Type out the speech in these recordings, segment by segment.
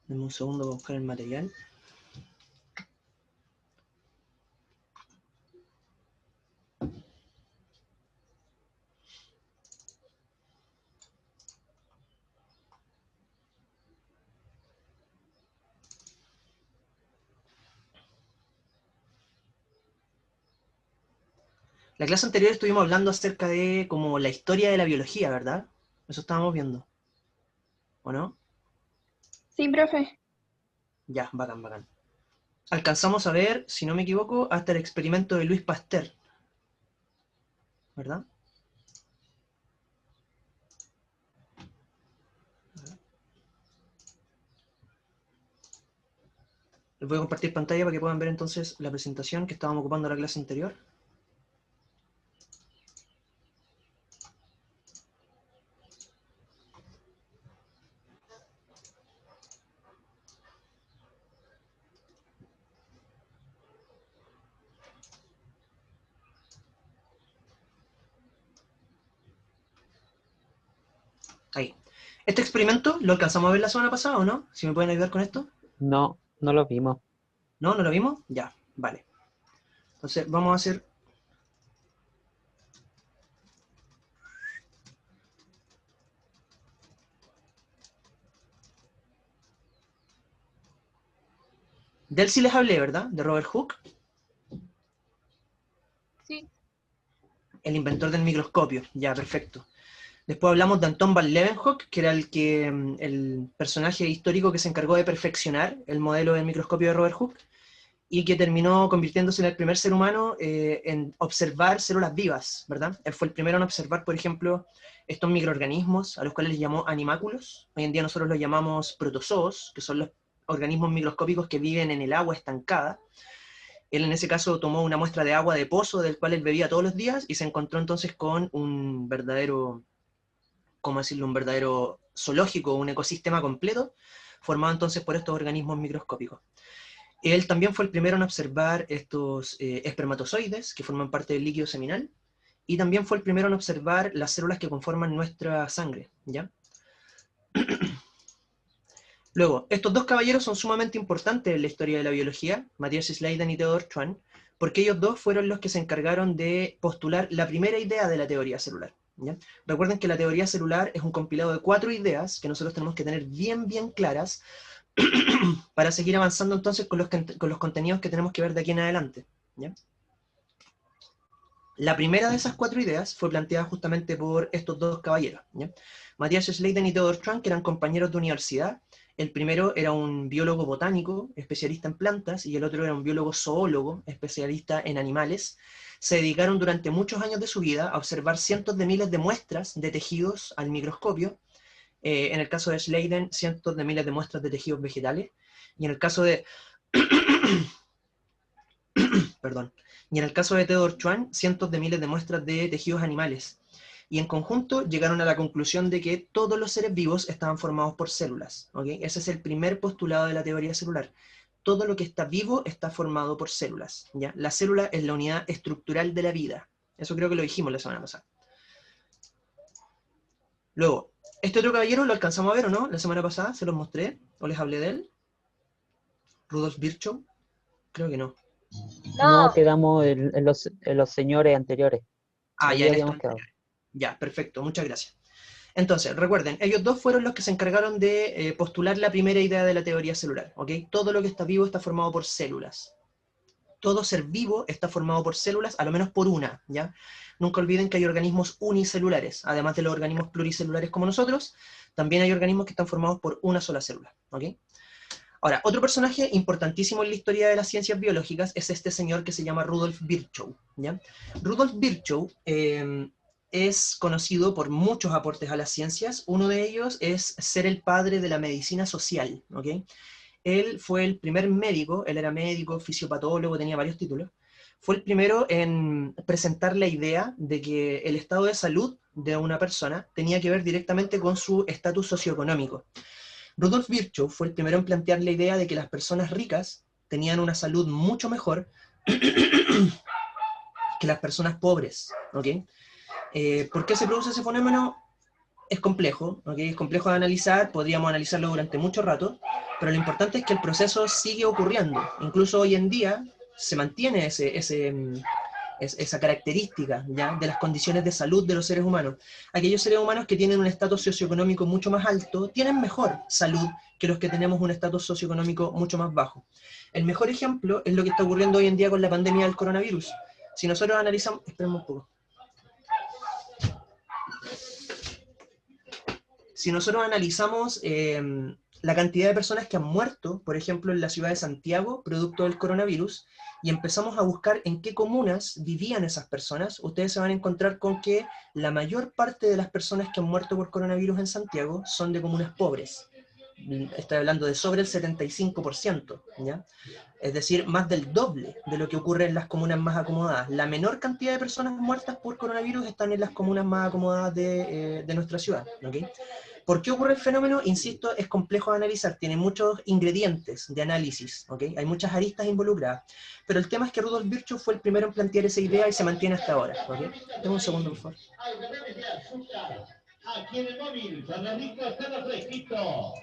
Dame un segundo para buscar el material. La clase anterior estuvimos hablando acerca de como la historia de la biología, ¿verdad? Eso estábamos viendo, ¿o no? Sí, profe. Ya, bacán, bacán. Alcanzamos a ver, si no me equivoco, hasta el experimento de Louis Pasteur, ¿verdad? Les voy a compartir pantalla para que puedan ver entonces la presentación que estábamos ocupando en la clase anterior. Ahí. Este experimento lo alcanzamos a ver la semana pasada, ¿o no? Si me pueden ayudar con esto. No, no lo vimos. ¿No? ¿No lo vimos? Ya, vale. Entonces vamos a hacer... De él sí les hablé, ¿verdad? De Robert Hooke, Sí. el inventor del microscopio. Ya, perfecto. Después hablamos de Anton van Leeuwenhoek, que era el personaje histórico que se encargó de perfeccionar el modelo del microscopio de Robert Hooke y que terminó convirtiéndose en el primer ser humano en observar células vivas, ¿verdad? Él fue el primero en observar, por ejemplo, estos microorganismos a los cuales les llamó animáculos. Hoy en día nosotros los llamamos protozoos, que son los organismos microscópicos que viven en el agua estancada. Él en ese caso tomó una muestra de agua de pozo del cual él bebía todos los días y se encontró entonces con un verdadero, ¿cómo decirlo?, un verdadero zoológico, un ecosistema completo, formado entonces por estos organismos microscópicos. Él también fue el primero en observar estos espermatozoides que forman parte del líquido seminal, y también fue el primero en observar las células que conforman nuestra sangre, ¿ya? Luego, estos dos caballeros son sumamente importantes en la historia de la biología, Matthias Schleiden y Theodor Schwann, porque ellos dos fueron los que se encargaron de postular la primera idea de la teoría celular, ¿ya? Recuerden que la teoría celular es un compilado de 4 ideas que nosotros tenemos que tener bien, bien claras para seguir avanzando entonces con los contenidos que tenemos que ver de aquí en adelante, ¿ya? La primera de esas 4 ideas fue planteada justamente por estos dos caballeros, ¿ya? Matthias Schleiden y Theodor Schwann, que eran compañeros de universidad. El primero era un biólogo botánico, especialista en plantas, y el otro era un biólogo zoólogo, especialista en animales. Se dedicaron durante muchos años de su vida a observar cientos de miles de muestras de tejidos al microscopio. En el caso de Schleiden, cientos de miles de muestras de tejidos vegetales. Y en el caso de... Perdón. Y en el caso de Theodor Schwann, cientos de miles de muestras de tejidos animales. Y en conjunto llegaron a la conclusión de que todos los seres vivos estaban formados por células, ¿okay? Ese es el primer postulado de la teoría celular. Todo lo que está vivo está formado por células, ¿ya? La célula es la unidad estructural de la vida. Eso creo que lo dijimos la semana pasada. Luego, este otro caballero lo alcanzamos a ver, ¿o no? La semana pasada se los mostré, o les hablé de él. Rudolf Virchow. Creo que no. No, No. quedamos en los señores anteriores. Ah, Ahí ya en esto habíamos quedado. anterior. Ya, perfecto, muchas gracias. Entonces, recuerden, ellos dos fueron los que se encargaron de postular la primera idea de la teoría celular, ¿ok? Todo lo que está vivo está formado por células. Todo ser vivo está formado por células, a lo menos por una, ¿ya? Nunca olviden que hay organismos unicelulares, además de los organismos pluricelulares como nosotros, también hay organismos que están formados por una sola célula, ¿ok? Ahora, otro personaje importantísimo en la historia de las ciencias biológicas es este señor que se llama Rudolf Virchow, ¿ya? Rudolf Virchow es conocido por muchos aportes a las ciencias. Uno de ellos es ser el padre de la medicina social, ¿ok? Él fue el primer médico, él era médico, fisiopatólogo, tenía varios títulos. Fue el primero en presentar la idea de que el estado de salud de una persona tenía que ver directamente con su estatus socioeconómico. Rudolf Virchow fue el primero en plantear la idea de que las personas ricas tenían una salud mucho mejor que las personas pobres, ¿ok? ¿Por qué se produce ese fenómeno? Es complejo, ¿ok? Es complejo de analizar, podríamos analizarlo durante mucho rato, Pero lo importante es que el proceso sigue ocurriendo. Incluso hoy en día se mantiene esa característica, ¿ya?, de las condiciones de salud de los seres humanos. Aquellos seres humanos que tienen un estatus socioeconómico mucho más alto tienen mejor salud que los que tenemos un estatus socioeconómico mucho más bajo. El mejor ejemplo es lo que está ocurriendo hoy en día con la pandemia del coronavirus. Si nosotros analizamos... Esperen un poco. Si nosotros analizamos la cantidad de personas que han muerto, por ejemplo, en la ciudad de Santiago, producto del coronavirus, y empezamos a buscar en qué comunas vivían esas personas, ustedes se van a encontrar con que la mayor parte de las personas que han muerto por coronavirus en Santiago son de comunas pobres. Estoy hablando de sobre el 75%, ¿ya? Es decir, más del doble de lo que ocurre en las comunas más acomodadas. La menor cantidad de personas muertas por coronavirus están en las comunas más acomodadas de nuestra ciudad, ¿ok? ¿Por qué ocurre el fenómeno? Insisto, es complejo de analizar, tiene muchos ingredientes de análisis, ¿ok? Hay muchas aristas involucradas, pero el tema es que Rudolf Virchow fue el primero en plantear esa idea y se mantiene hasta ahora, ¿ok? Dame un segundo, por favor. Aquí en el móvil, Fernandito, está fresquito.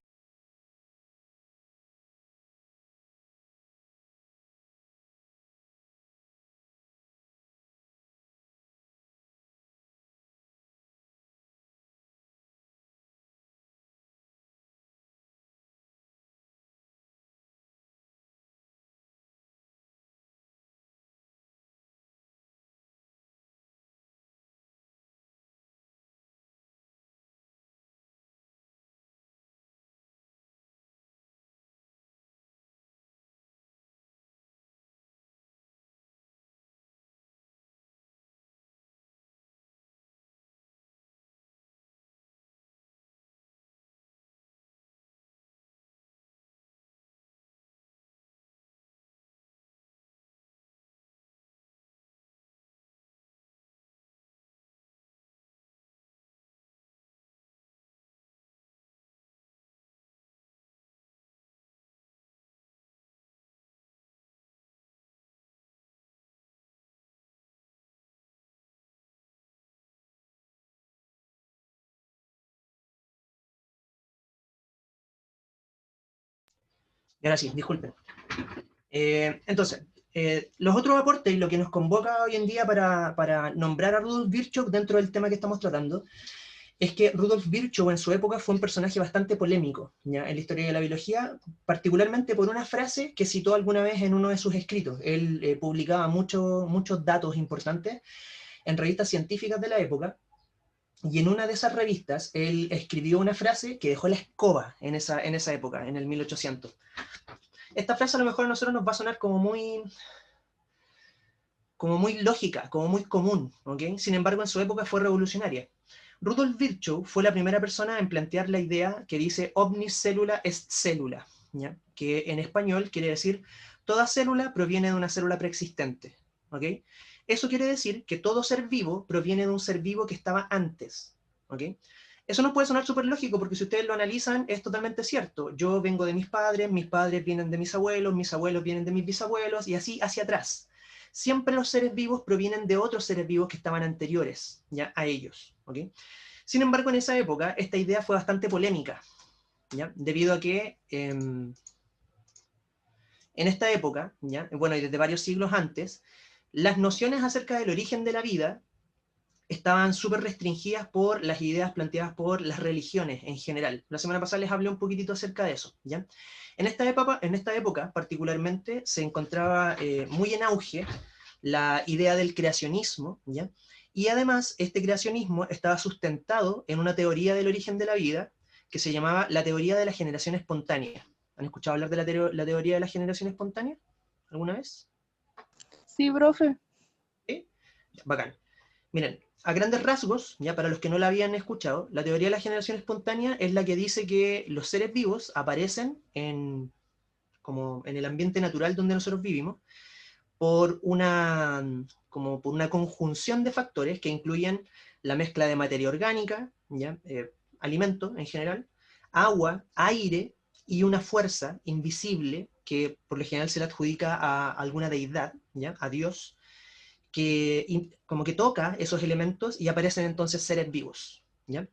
Y ahora sí, disculpen. Entonces, los otros aportes y lo que nos convoca hoy en día para nombrar a Rudolf Virchow dentro del tema que estamos tratando, es que Rudolf Virchow en su época fue un personaje bastante polémico, ¿ya?, en la historia de la biología, particularmente por una frase que citó alguna vez en uno de sus escritos. Él publicaba muchos datos importantes en revistas científicas de la época, y en una de esas revistas él escribió una frase que dejó la escoba en esa época, en el 1800. Esta frase a lo mejor a nosotros nos va a sonar como muy lógica, como muy común, ¿ok? Sin embargo, en su época fue revolucionaria. Rudolf Virchow fue la primera persona en plantear la idea que dice omnis cellula est cellula, ¿ya?, que en español quiere decir toda célula proviene de una célula preexistente, ¿ok? Eso quiere decir que todo ser vivo proviene de un ser vivo que estaba antes, ¿ok? Eso nos puede sonar súper lógico porque si ustedes lo analizan es totalmente cierto. Yo vengo de mis padres vienen de mis abuelos vienen de mis bisabuelos y así hacia atrás. Siempre los seres vivos provienen de otros seres vivos que estaban anteriores, ¿ya?, a ellos, ¿ok? Sin embargo, en esa época, esta idea fue bastante polémica, ¿ya?, debido a que en esta época, ¿ya?, bueno, y desde varios siglos antes, las nociones acerca del origen de la vida estaban súper restringidas por las ideas planteadas por las religiones en general. La semana pasada les hablé un poquitito acerca de eso, ¿ya? En esta época particularmente se encontraba muy en auge la idea del creacionismo, ¿ya? Y además este creacionismo estaba sustentado en una teoría del origen de la vida que se llamaba la teoría de la generación espontánea. ¿Han escuchado hablar de la teoría de la generación espontánea alguna vez? Sí, profe. ¿Sí? Bacán. Miren, a grandes rasgos, ya para los que no la habían escuchado, la teoría de la generación espontánea es la que dice que los seres vivos aparecen como en el ambiente natural donde nosotros vivimos como por una conjunción de factores que incluyen la mezcla de materia orgánica, ¿ya? Alimentos en general, agua, aire y una fuerza invisible que por lo general se le adjudica a alguna deidad, ¿ya?, a Dios, que como que toca esos elementos y aparecen entonces seres vivos, ¿ya?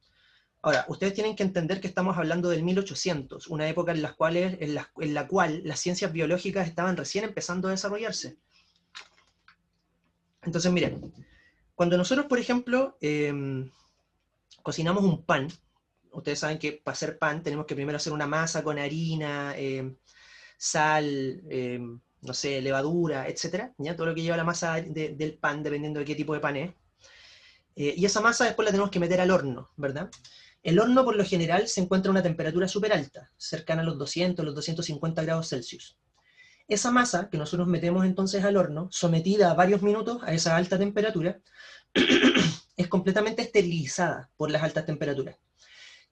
Ahora, ustedes tienen que entender que estamos hablando del 1800, una época en la cual las ciencias biológicas estaban recién empezando a desarrollarse. Entonces, miren, cuando nosotros, por ejemplo, cocinamos un pan, ustedes saben que para hacer pan tenemos que primero hacer una masa con harina, sal, no sé, levadura, etcétera, ¿ya? Todo lo que lleva la masa del pan, dependiendo de qué tipo de pan es. Y esa masa después la tenemos que meter al horno, ¿verdad? El horno, por lo general, se encuentra a una temperatura súper alta, cercana a los 200, los 250 grados Celsius. Esa masa que nosotros metemos entonces al horno, sometida a varios minutos a esa alta temperatura, es completamente esterilizada por las altas temperaturas.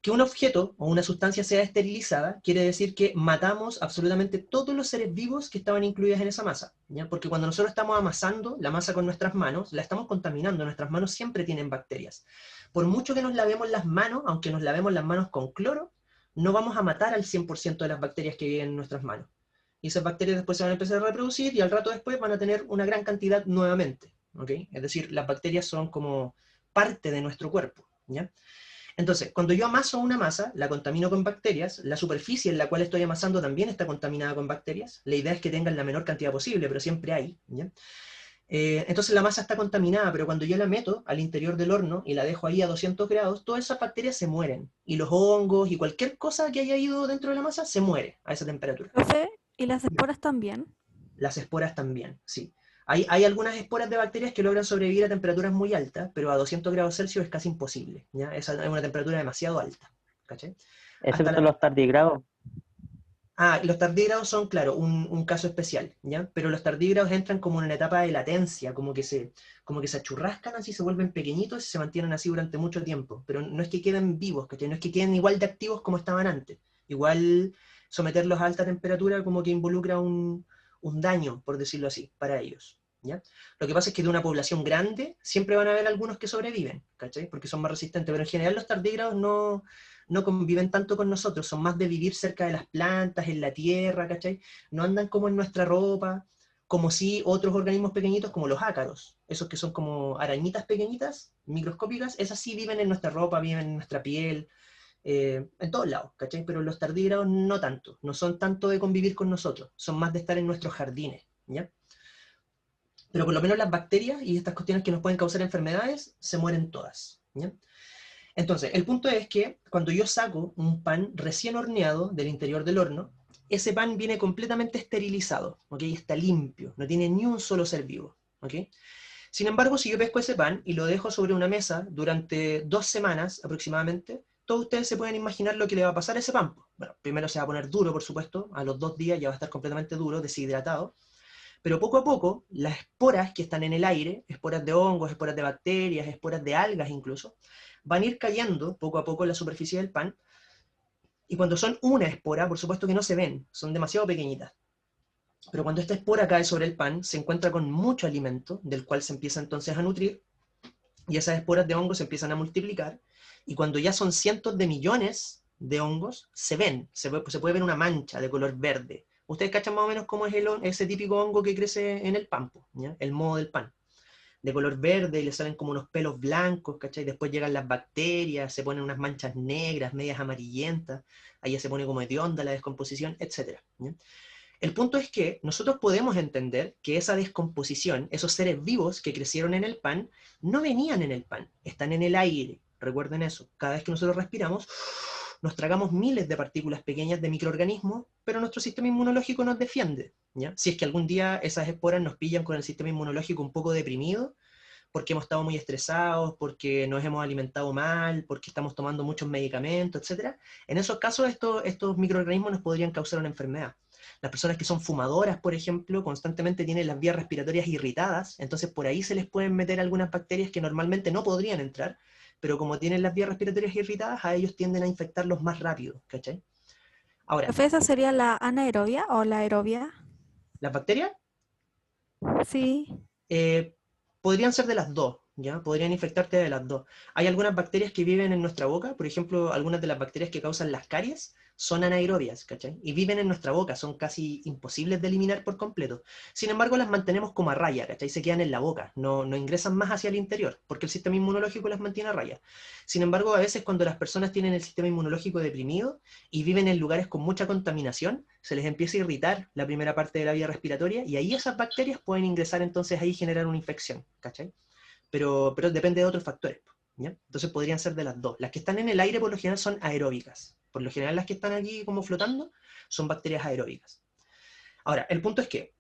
Que un objeto o una sustancia sea esterilizada quiere decir que matamos absolutamente todos los seres vivos que estaban incluidos en esa masa, ¿ya? Porque cuando nosotros estamos amasando la masa con nuestras manos, la estamos contaminando, nuestras manos siempre tienen bacterias. Por mucho que nos lavemos las manos, aunque nos lavemos las manos con cloro, no vamos a matar al 100% de las bacterias que viven en nuestras manos. Y esas bacterias después se van a empezar a reproducir y al rato después van a tener una gran cantidad nuevamente, ¿ok? Es decir, las bacterias son como parte de nuestro cuerpo, ¿ya? Entonces, cuando yo amaso una masa, la contamino con bacterias, la superficie en la cual estoy amasando también está contaminada con bacterias. La idea es que tengan la menor cantidad posible, pero siempre hay, ¿ya? Entonces la masa está contaminada, pero cuando yo la meto al interior del horno y la dejo ahí a 200 grados, todas esas bacterias se mueren. Y los hongos y cualquier cosa que haya ido dentro de la masa se muere a esa temperatura. Profe, ¿y las esporas también? Las esporas también, sí. Hay algunas esporas de bacterias que logran sobrevivir a temperaturas muy altas, pero a 200 grados Celsius es casi imposible, ¿ya? Esa es una temperatura demasiado alta, ¿cachai? Excepto los tardígrados. Los tardígrados son, claro, un caso especial, ¿ya? Pero los tardígrados entran como en una etapa de latencia, como que se achurrascan así, se vuelven pequeñitos y se mantienen así durante mucho tiempo. Pero no es que queden vivos, ¿cachai? No es que queden igual de activos como estaban antes. Igual someterlos a alta temperatura como que involucra un daño, por decirlo así, para ellos, ¿ya? Lo que pasa es que de una población grande siempre van a haber algunos que sobreviven, ¿cachai? Porque son más resistentes, pero en general los tardígrados no conviven tanto con nosotros, son más de vivir cerca de las plantas, en la tierra, ¿cachai? No andan como en nuestra ropa, como si otros organismos pequeñitos, como los ácaros, esos que son como arañitas pequeñitas, microscópicas, esas sí viven en nuestra ropa, viven en nuestra piel, en todos lados, ¿cachai? Pero los tardígrados no tanto, no son tanto de convivir con nosotros, son más de estar en nuestros jardines, ¿ya? Pero por lo menos las bacterias y estas cuestiones que nos pueden causar enfermedades, se mueren todas, ¿ya? Entonces, el punto es que cuando yo saco un pan recién horneado del interior del horno, ese pan viene completamente esterilizado, ¿ok? Está limpio, no tiene ni un solo ser vivo, ¿ok? Sin embargo, si yo pesco ese pan y lo dejo sobre una mesa durante 2 semanas aproximadamente, todos ustedes se pueden imaginar lo que le va a pasar a ese pan. Bueno, primero se va a poner duro, por supuesto, a los 2 días ya va a estar completamente duro, deshidratado, pero poco a poco, las esporas que están en el aire, esporas de hongos, esporas de bacterias, esporas de algas incluso, van a ir cayendo poco a poco en la superficie del pan, y cuando son una espora, por supuesto que no se ven, son demasiado pequeñitas. Pero cuando esta espora cae sobre el pan, se encuentra con mucho alimento, del cual se empieza entonces a nutrir, y esas esporas de hongos se empiezan a multiplicar, y cuando ya son cientos de millones de hongos, se ven, se puede ver una mancha de color verde. Ustedes cachan más o menos cómo es ese típico hongo que crece en el pan, ¿ya? El moho del pan, de color verde, y le salen como unos pelos blancos, ¿cachai? Después llegan las bacterias, se ponen unas manchas negras, medias amarillentas, ahí ya se pone como hedionda la descomposición, etc. ¿Ya? El punto es que nosotros podemos entender que esa descomposición, esos seres vivos que crecieron en el pan, no venían en el pan, están en el aire. Recuerden eso, cada vez que nosotros respiramos, nos tragamos miles de partículas pequeñas de microorganismos, pero nuestro sistema inmunológico nos defiende, ¿ya? Si es que algún día esas esporas nos pillan con el sistema inmunológico un poco deprimido, porque hemos estado muy estresados, porque nos hemos alimentado mal, porque estamos tomando muchos medicamentos, etc. En esos casos estos microorganismos nos podrían causar una enfermedad. Las personas que son fumadoras, por ejemplo, constantemente tienen las vías respiratorias irritadas, entonces por ahí se les pueden meter algunas bacterias que normalmente no podrían entrar, pero como tienen las vías respiratorias irritadas, a ellos tienden a infectarlos más rápido, ¿cachai? Ahora, Profe, ¿esa sería la anaerobia o la aerobia? ¿las bacterias? Sí. Podrían ser de las dos, ¿ya? Podrían infectarte de las dos. Hay algunas bacterias que viven en nuestra boca, por ejemplo, algunas de las bacterias que causan las caries son anaerobias, ¿cachai? Y viven en nuestra boca, son casi imposibles de eliminar por completo. Sin embargo, las mantenemos como a raya, ¿cachai? Se quedan en la boca, no ingresan más hacia el interior, porque el sistema inmunológico las mantiene a raya. Sin embargo, a veces cuando las personas tienen el sistema inmunológico deprimido y viven en lugares con mucha contaminación, se les empieza a irritar la primera parte de la vía respiratoria y ahí esas bacterias pueden ingresar entonces ahí y generar una infección, ¿cachai? Pero depende de otros factores, ¿ya? Entonces podrían ser de las dos. Las que están en el aire por lo general son aeróbicas. Por lo general las que están aquí como flotando son bacterias aeróbicas. Ahora, el punto es que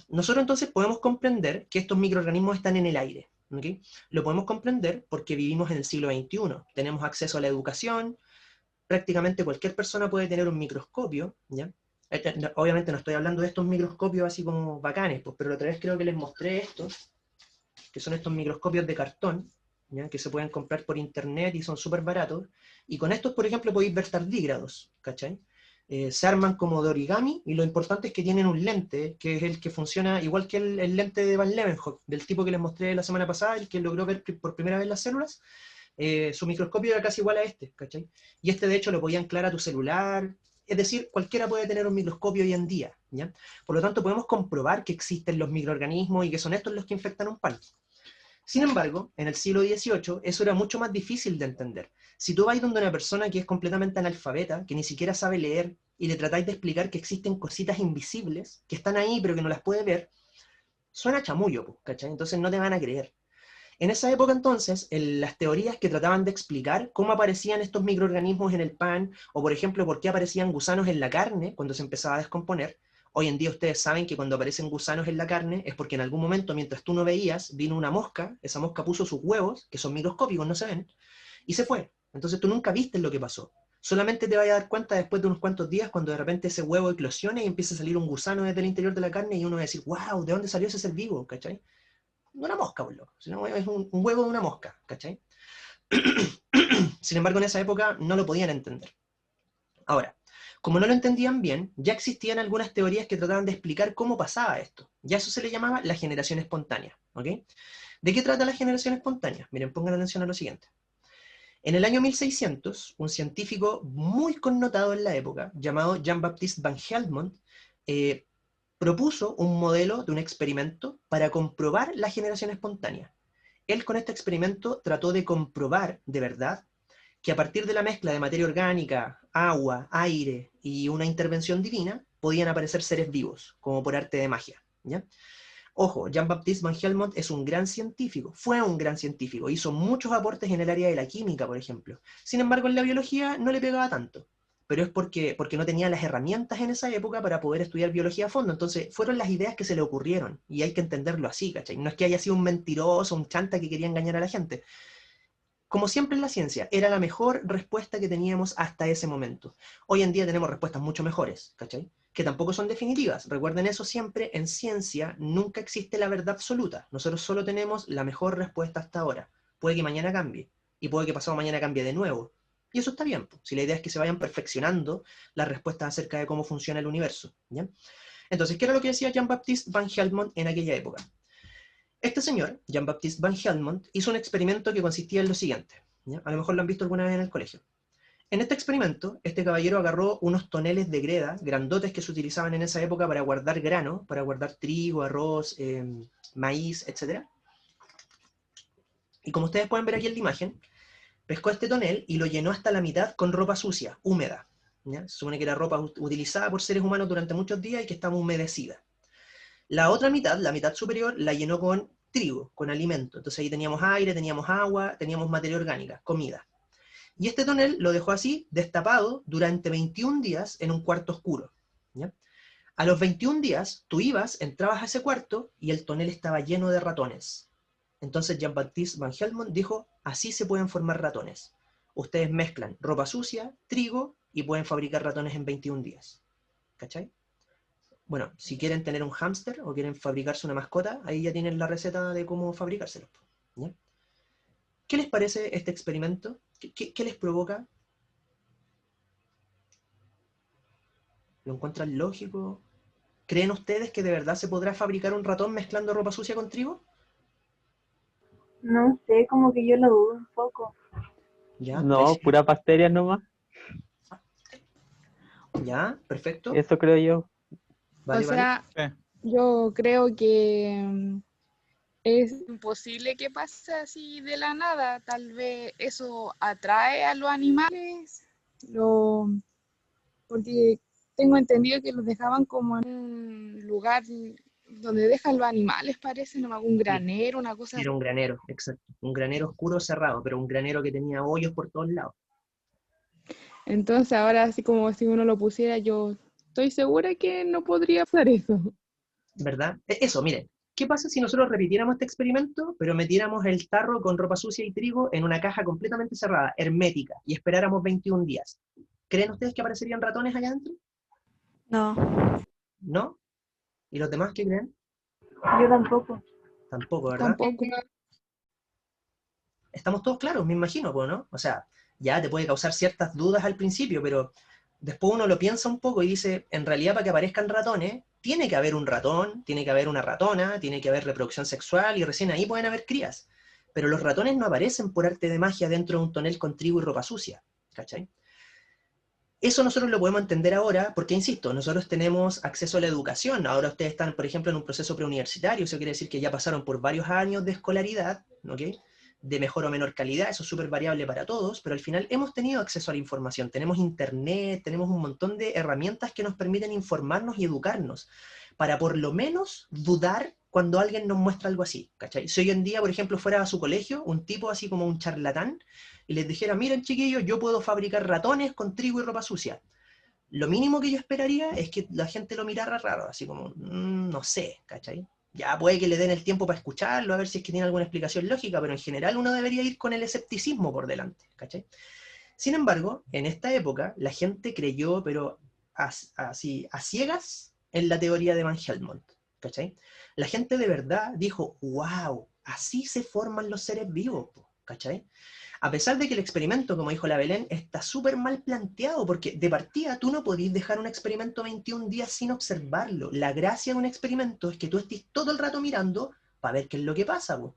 nosotros entonces podemos comprender que estos microorganismos están en el aire, ¿okay? Lo podemos comprender porque vivimos en el siglo XXI, tenemos acceso a la educación, prácticamente cualquier persona puede tener un microscopio, ¿ya? Obviamente no estoy hablando de estos microscopios así como bacanes, pues, pero la otra vez creo que les mostré estos, que son estos microscopios de cartón, ¿ya? Que se pueden comprar por internet y son súper baratos, y con estos, por ejemplo, podéis ver tardígrados, ¿cachai? Se arman como de origami, y lo importante es que tienen un lente, que es el que funciona igual que el lente de Van Leeuwenhoek, del tipo que les mostré la semana pasada, el que logró ver por primera vez las células. Su microscopio era casi igual a este, ¿cachai? Y este de hecho lo podía anclar a tu celular, es decir, cualquiera puede tener un microscopio hoy en día, ¿ya? Por lo tanto, podemos comprobar que existen los microorganismos y que son estos los que infectan un pan. Sin embargo, en el siglo XVIII eso era mucho más difícil de entender. Si tú vas donde una persona que es completamente analfabeta, que ni siquiera sabe leer, y le tratáis de explicar que existen cositas invisibles, que están ahí pero que no las puede ver, suena chamullo, ¿cachai? Entonces no te van a creer. En esa época entonces, las teorías que trataban de explicar cómo aparecían estos microorganismos en el pan, o por ejemplo, por qué aparecían gusanos en la carne cuando se empezaba a descomponer. Hoy en día ustedes saben que cuando aparecen gusanos en la carne es porque en algún momento, mientras tú no veías, vino una mosca, esa mosca puso sus huevos, que son microscópicos, no se ven, y se fue. Entonces tú nunca viste lo que pasó. Solamente te vas a dar cuenta después de unos cuantos días cuando de repente ese huevo eclosione y empieza a salir un gusano desde el interior de la carne y uno va a decir, wow, ¿de dónde salió ese ser vivo? ¿Cachai? No una mosca, por loco, sino es un huevo de una mosca, ¿cachai? Sin embargo, en esa época no lo podían entender. Ahora, como no lo entendían bien, ya existían algunas teorías que trataban de explicar cómo pasaba esto. Ya eso se le llamaba la generación espontánea, ¿ok? ¿De qué trata la generación espontánea? Miren, pongan atención a lo siguiente. En el año 1600, un científico muy connotado en la época, llamado Jean-Baptiste Van Helmont, propuso un modelo de un experimento para comprobar la generación espontánea. Él con este experimento trató de comprobar de verdad que a partir de la mezcla de materia orgánica, agua, aire y una intervención divina, podían aparecer seres vivos, como por arte de magia, ¿ya? Ojo, Jean-Baptiste Van Helmont es un gran científico, fue un gran científico, hizo muchos aportes en el área de la química, por ejemplo. Sin embargo, en la biología no le pegaba tanto, pero es porque no tenía las herramientas en esa época para poder estudiar biología a fondo. Entonces, fueron las ideas que se le ocurrieron, y hay que entenderlo así, ¿cachai? No es que haya sido un mentiroso, un chanta que quería engañar a la gente. Como siempre en la ciencia, era la mejor respuesta que teníamos hasta ese momento. Hoy en día tenemos respuestas mucho mejores, ¿cachai? Que tampoco son definitivas. Recuerden eso siempre, en ciencia nunca existe la verdad absoluta. Nosotros solo tenemos la mejor respuesta hasta ahora. Puede que mañana cambie, y puede que pasado mañana cambie de nuevo. Y eso está bien, si la idea es que se vayan perfeccionando las respuestas acerca de cómo funciona el universo, ¿ya? Entonces, ¿qué era lo que decía Jean-Baptiste Van Helmont en aquella época? Este señor, Jean-Baptiste Van Helmont, hizo un experimento que consistía en lo siguiente, ¿ya? A lo mejor lo han visto alguna vez en el colegio. En este experimento, este caballero agarró unos toneles de greda, grandotes que se utilizaban en esa época para guardar grano, para guardar trigo, arroz, maíz, etc. Y como ustedes pueden ver aquí en la imagen, pescó este tonel y lo llenó hasta la mitad con ropa sucia, húmeda, ¿ya? Se supone que era ropa utilizada por seres humanos durante muchos días y que estaba humedecida. La otra mitad, la mitad superior, la llenó con trigo, con alimento. Entonces ahí teníamos aire, teníamos agua, teníamos materia orgánica, comida. Y este tonel lo dejó así, destapado, durante 21 días en un cuarto oscuro, ¿ya? A los 21 días, tú ibas, entrabas a ese cuarto y el tonel estaba lleno de ratones. Entonces Jean-Baptiste Van Helmont dijo, así se pueden formar ratones. Ustedes mezclan ropa sucia, trigo, y pueden fabricar ratones en 21 días. ¿Cachai? Bueno, si quieren tener un hámster o quieren fabricarse una mascota, ahí ya tienen la receta de cómo fabricárselo, ¿ya? ¿Qué les parece este experimento? ¿Qué les provoca? ¿Lo encuentran lógico? ¿Creen ustedes que de verdad se podrá fabricar un ratón mezclando ropa sucia con trigo? No sé, como que yo lo dudo un poco. ¿Ya? No, pura bacterias nomás. ¿Ya? Perfecto. Eso creo yo. Vale, O vale. sea, Sí. yo creo que es imposible que pase así de la nada. Tal vez eso atrae a los animales, lo, porque tengo entendido que los dejaban como en un lugar donde dejan los animales, parece, ¿no? Un Sí, granero, una cosa así. era un granero, exacto. Un granero oscuro cerrado, pero un granero que tenía hoyos por todos lados. Entonces ahora así como si uno lo pusiera, yo estoy segura que no podría pasar eso. ¿Verdad? Eso, miren, ¿qué pasa si nosotros repitiéramos este experimento, pero metiéramos el tarro con ropa sucia y trigo en una caja completamente cerrada, hermética, y esperáramos 21 días? ¿Creen ustedes que aparecerían ratones allá adentro? No. ¿No? ¿Y los demás qué creen? Yo tampoco. Tampoco, ¿verdad? Tampoco. Estamos todos claros, me imagino, pues, ¿no? O sea, ya te puede causar ciertas dudas al principio, pero después uno lo piensa un poco y dice, en realidad para que aparezcan ratones, tiene que haber un ratón, tiene que haber una ratona, tiene que haber reproducción sexual y recién ahí pueden haber crías. Pero los ratones no aparecen por arte de magia dentro de un tonel con trigo y ropa sucia, ¿cachai? Eso nosotros lo podemos entender ahora porque, insisto, nosotros tenemos acceso a la educación. Ahora ustedes están, por ejemplo, en un proceso preuniversitario, eso quiere decir que ya pasaron por varios años de escolaridad, ¿ok? De mejor o menor calidad, eso es súper variable para todos, pero al final hemos tenido acceso a la información, tenemos internet, tenemos un montón de herramientas que nos permiten informarnos y educarnos, para por lo menos dudar cuando alguien nos muestra algo así, ¿cachai? Si hoy en día, por ejemplo, fuera a su colegio, un tipo así como un charlatán, y les dijera, miren chiquillos, yo puedo fabricar ratones con trigo y ropa sucia. Lo mínimo que yo esperaría es que la gente lo mirara raro, así como, no sé, ¿cachai? Ya puede que le den el tiempo para escucharlo, a ver si es que tiene alguna explicación lógica, pero en general uno debería ir con el escepticismo por delante, ¿cachai? Sin embargo, en esta época, la gente creyó, pero así, a ciegas, en la teoría de Van Helmont, ¿cachai? La gente de verdad dijo, wow, así se forman los seres vivos, ¿cachai? A pesar de que el experimento, como dijo la Belén, está súper mal planteado, porque de partida tú no podís dejar un experimento 21 días sin observarlo. La gracia de un experimento es que tú estés todo el rato mirando para ver qué es lo que pasa, po.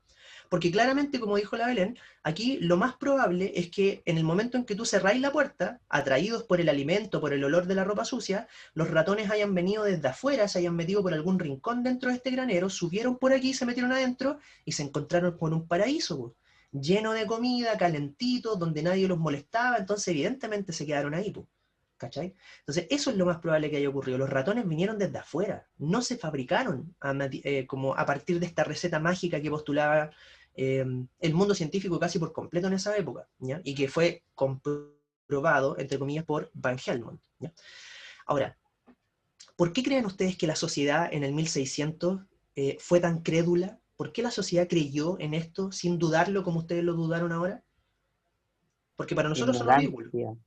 Porque claramente, como dijo la Belén, aquí lo más probable es que en el momento en que tú cerráis la puerta, atraídos por el alimento, por el olor de la ropa sucia, los ratones hayan venido desde afuera, se hayan metido por algún rincón dentro de este granero, subieron por aquí, se metieron adentro y se encontraron con un paraíso, po, lleno de comida, calentito, donde nadie los molestaba, entonces evidentemente se quedaron ahí, ¿cachai? Entonces eso es lo más probable que haya ocurrido. Los ratones vinieron desde afuera, no se fabricaron como a partir de esta receta mágica que postulaba el mundo científico casi por completo en esa época, ¿ya? Y que fue comprobado, entre comillas, por Van Helmont, ¿ya? Ahora, ¿por qué creen ustedes que la sociedad en el 1600 fue tan crédula? ¿Por qué la sociedad creyó en esto sin dudarlo como ustedes lo dudaron ahora? Porque para nosotros son ridículos. Ignorancia.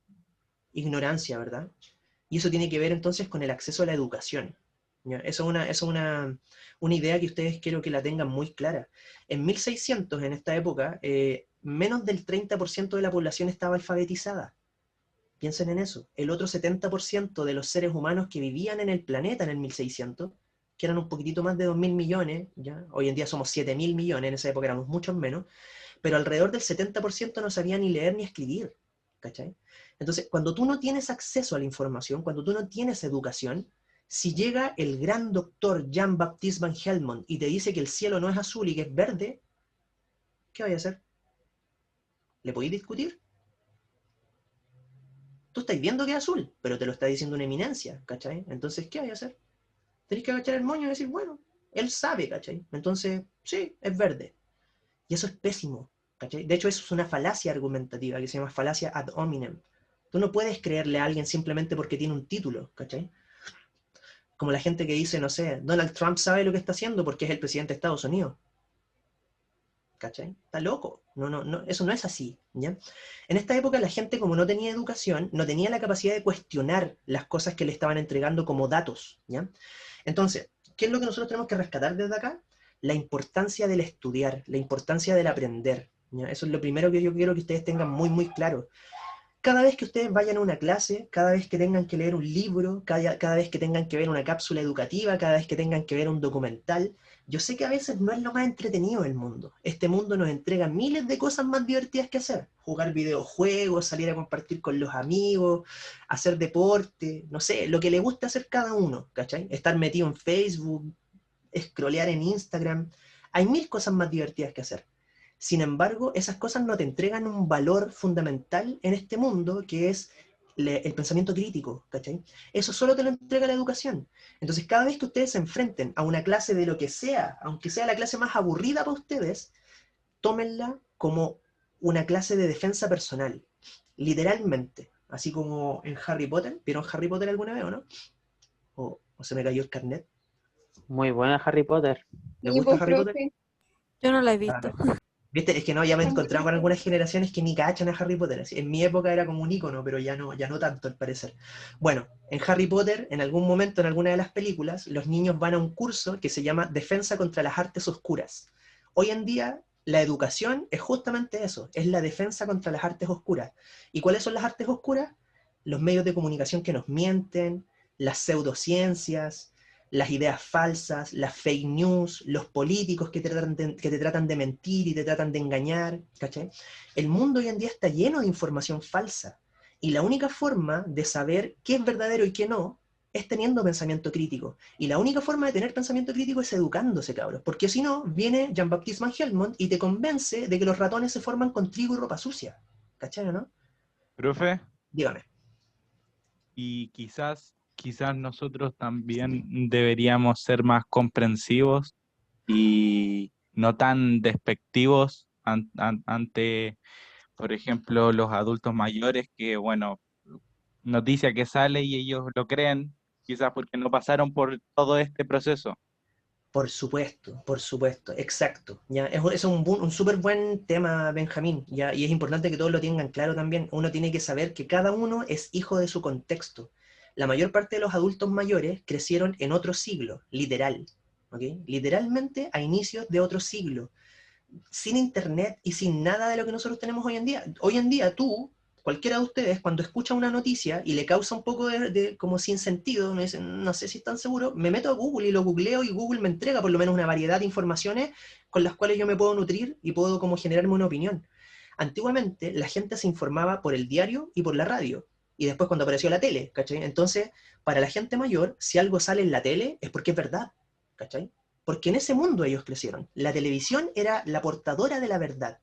Ignorancia, ¿verdad? Y eso tiene que ver entonces con el acceso a la educación, ¿ya? Eso es una idea que ustedes quiero que la tengan muy clara. En 1600, en esta época, menos del 30% de la población estaba alfabetizada. Piensen en eso. El otro 70% de los seres humanos que vivían en el planeta en el 1600, que eran un poquitito más de 2.000 millones, ¿ya? Hoy en día somos 7.000 millones, en esa época éramos muchos menos, pero alrededor del 70% no sabía ni leer ni escribir, ¿cachai? Entonces, cuando tú no tienes acceso a la información, cuando tú no tienes educación, si llega el gran doctor Jean-Baptiste Van Helmont y te dice que el cielo no es azul y que es verde, ¿qué vais a hacer? ¿Le podéis discutir? Tú estás viendo que es azul, pero te lo está diciendo una eminencia, ¿cachai? Entonces, ¿qué vais a hacer? Tenés que agachar el moño y decir, bueno, él sabe, ¿cachai? Entonces, sí, es verde. Y eso es pésimo, ¿cachai? De hecho, eso es una falacia argumentativa que se llama falacia ad hominem. Tú no puedes creerle a alguien simplemente porque tiene un título, ¿cachai? Como la gente que dice, no sé, Donald Trump sabe lo que está haciendo porque es el presidente de Estados Unidos. ¿Cachai? Está loco. No, eso no es así, ¿ya? En esta época la gente, como no tenía educación, no tenía la capacidad de cuestionar las cosas que le estaban entregando como datos, ¿ya? Entonces, ¿qué es lo que nosotros tenemos que rescatar desde acá? La importancia del estudiar, la importancia del aprender, ¿ya? Eso es lo primero que yo quiero que ustedes tengan muy, muy claro. Cada vez que ustedes vayan a una clase, cada vez que tengan que leer un libro, cada vez que tengan que ver una cápsula educativa, cada vez que tengan que ver un documental, yo sé que a veces no es lo más entretenido del mundo. Este mundo nos entrega miles de cosas más divertidas que hacer. Jugar videojuegos, salir a compartir con los amigos, hacer deporte, no sé, lo que le gusta hacer cada uno, ¿cachai? Estar metido en Facebook, scrollear en Instagram. Hay mil cosas más divertidas que hacer. Sin embargo, esas cosas no te entregan un valor fundamental en este mundo, que es el pensamiento crítico, ¿cachai? Eso solo te lo entrega la educación. Entonces, cada vez que ustedes se enfrenten a una clase de lo que sea, aunque sea la clase más aburrida para ustedes, tómenla como una clase de defensa personal, literalmente. Así como en Harry Potter. ¿Vieron Harry Potter alguna vez o no? ¿O se me cayó el carnet? Muy buena Harry Potter. ¿Les Sí, gusta pues, Harry Potter? profe. Yo no la he Ah, visto. ¿viste? Es que no, ya me he encontrado con algunas generaciones que ni cachan a Harry Potter. En mi época era como un ícono, pero ya no tanto al parecer. Bueno, en Harry Potter, en algún momento, en alguna de las películas, los niños van a un curso que se llama Defensa contra las Artes Oscuras. Hoy en día, la educación es justamente eso, es la defensa contra las artes oscuras. ¿Y cuáles son las artes oscuras? Los medios de comunicación que nos mienten, las pseudociencias, las ideas falsas, las fake news, los políticos que te tratan de mentir y te tratan de engañar, ¿cachai? El mundo hoy en día está lleno de información falsa, y la única forma de saber qué es verdadero y qué no es teniendo pensamiento crítico. Y la única forma de tener pensamiento crítico es educándose, cabros, porque si no, viene Jean-Baptiste Van Helmont y te convence de que los ratones se forman con trigo y ropa sucia, ¿cachai o no? Profe, Dígame. y quizás nosotros también deberíamos ser más comprensivos y no tan despectivos ante, por ejemplo, los adultos mayores que, bueno, noticia que sale y ellos lo creen, quizás porque no pasaron por todo este proceso. Por supuesto, exacto. ¿Ya? Es un súper buen tema, Benjamín, ¿ya? Y es importante que todos lo tengan claro también. Uno tiene que saber que cada uno es hijo de su contexto. La mayor parte de los adultos mayores crecieron en otro siglo, literal, ¿ok? Literalmente a inicios de otro siglo, sin internet y sin nada de lo que nosotros tenemos hoy en día. Hoy en día tú, cualquiera de ustedes, cuando escucha una noticia y le causa un poco de como sin sentido, me dicen, no sé si están seguros, me meto a Google y lo googleo y Google me entrega por lo menos una variedad de informaciones con las cuales yo me puedo nutrir y puedo como generarme una opinión. Antiguamente la gente se informaba por el diario y por la radio, y después cuando apareció la tele, ¿cachai? Entonces, para la gente mayor, si algo sale en la tele es porque es verdad, ¿cachai? Porque en ese mundo ellos crecieron. La televisión era la portadora de la verdad.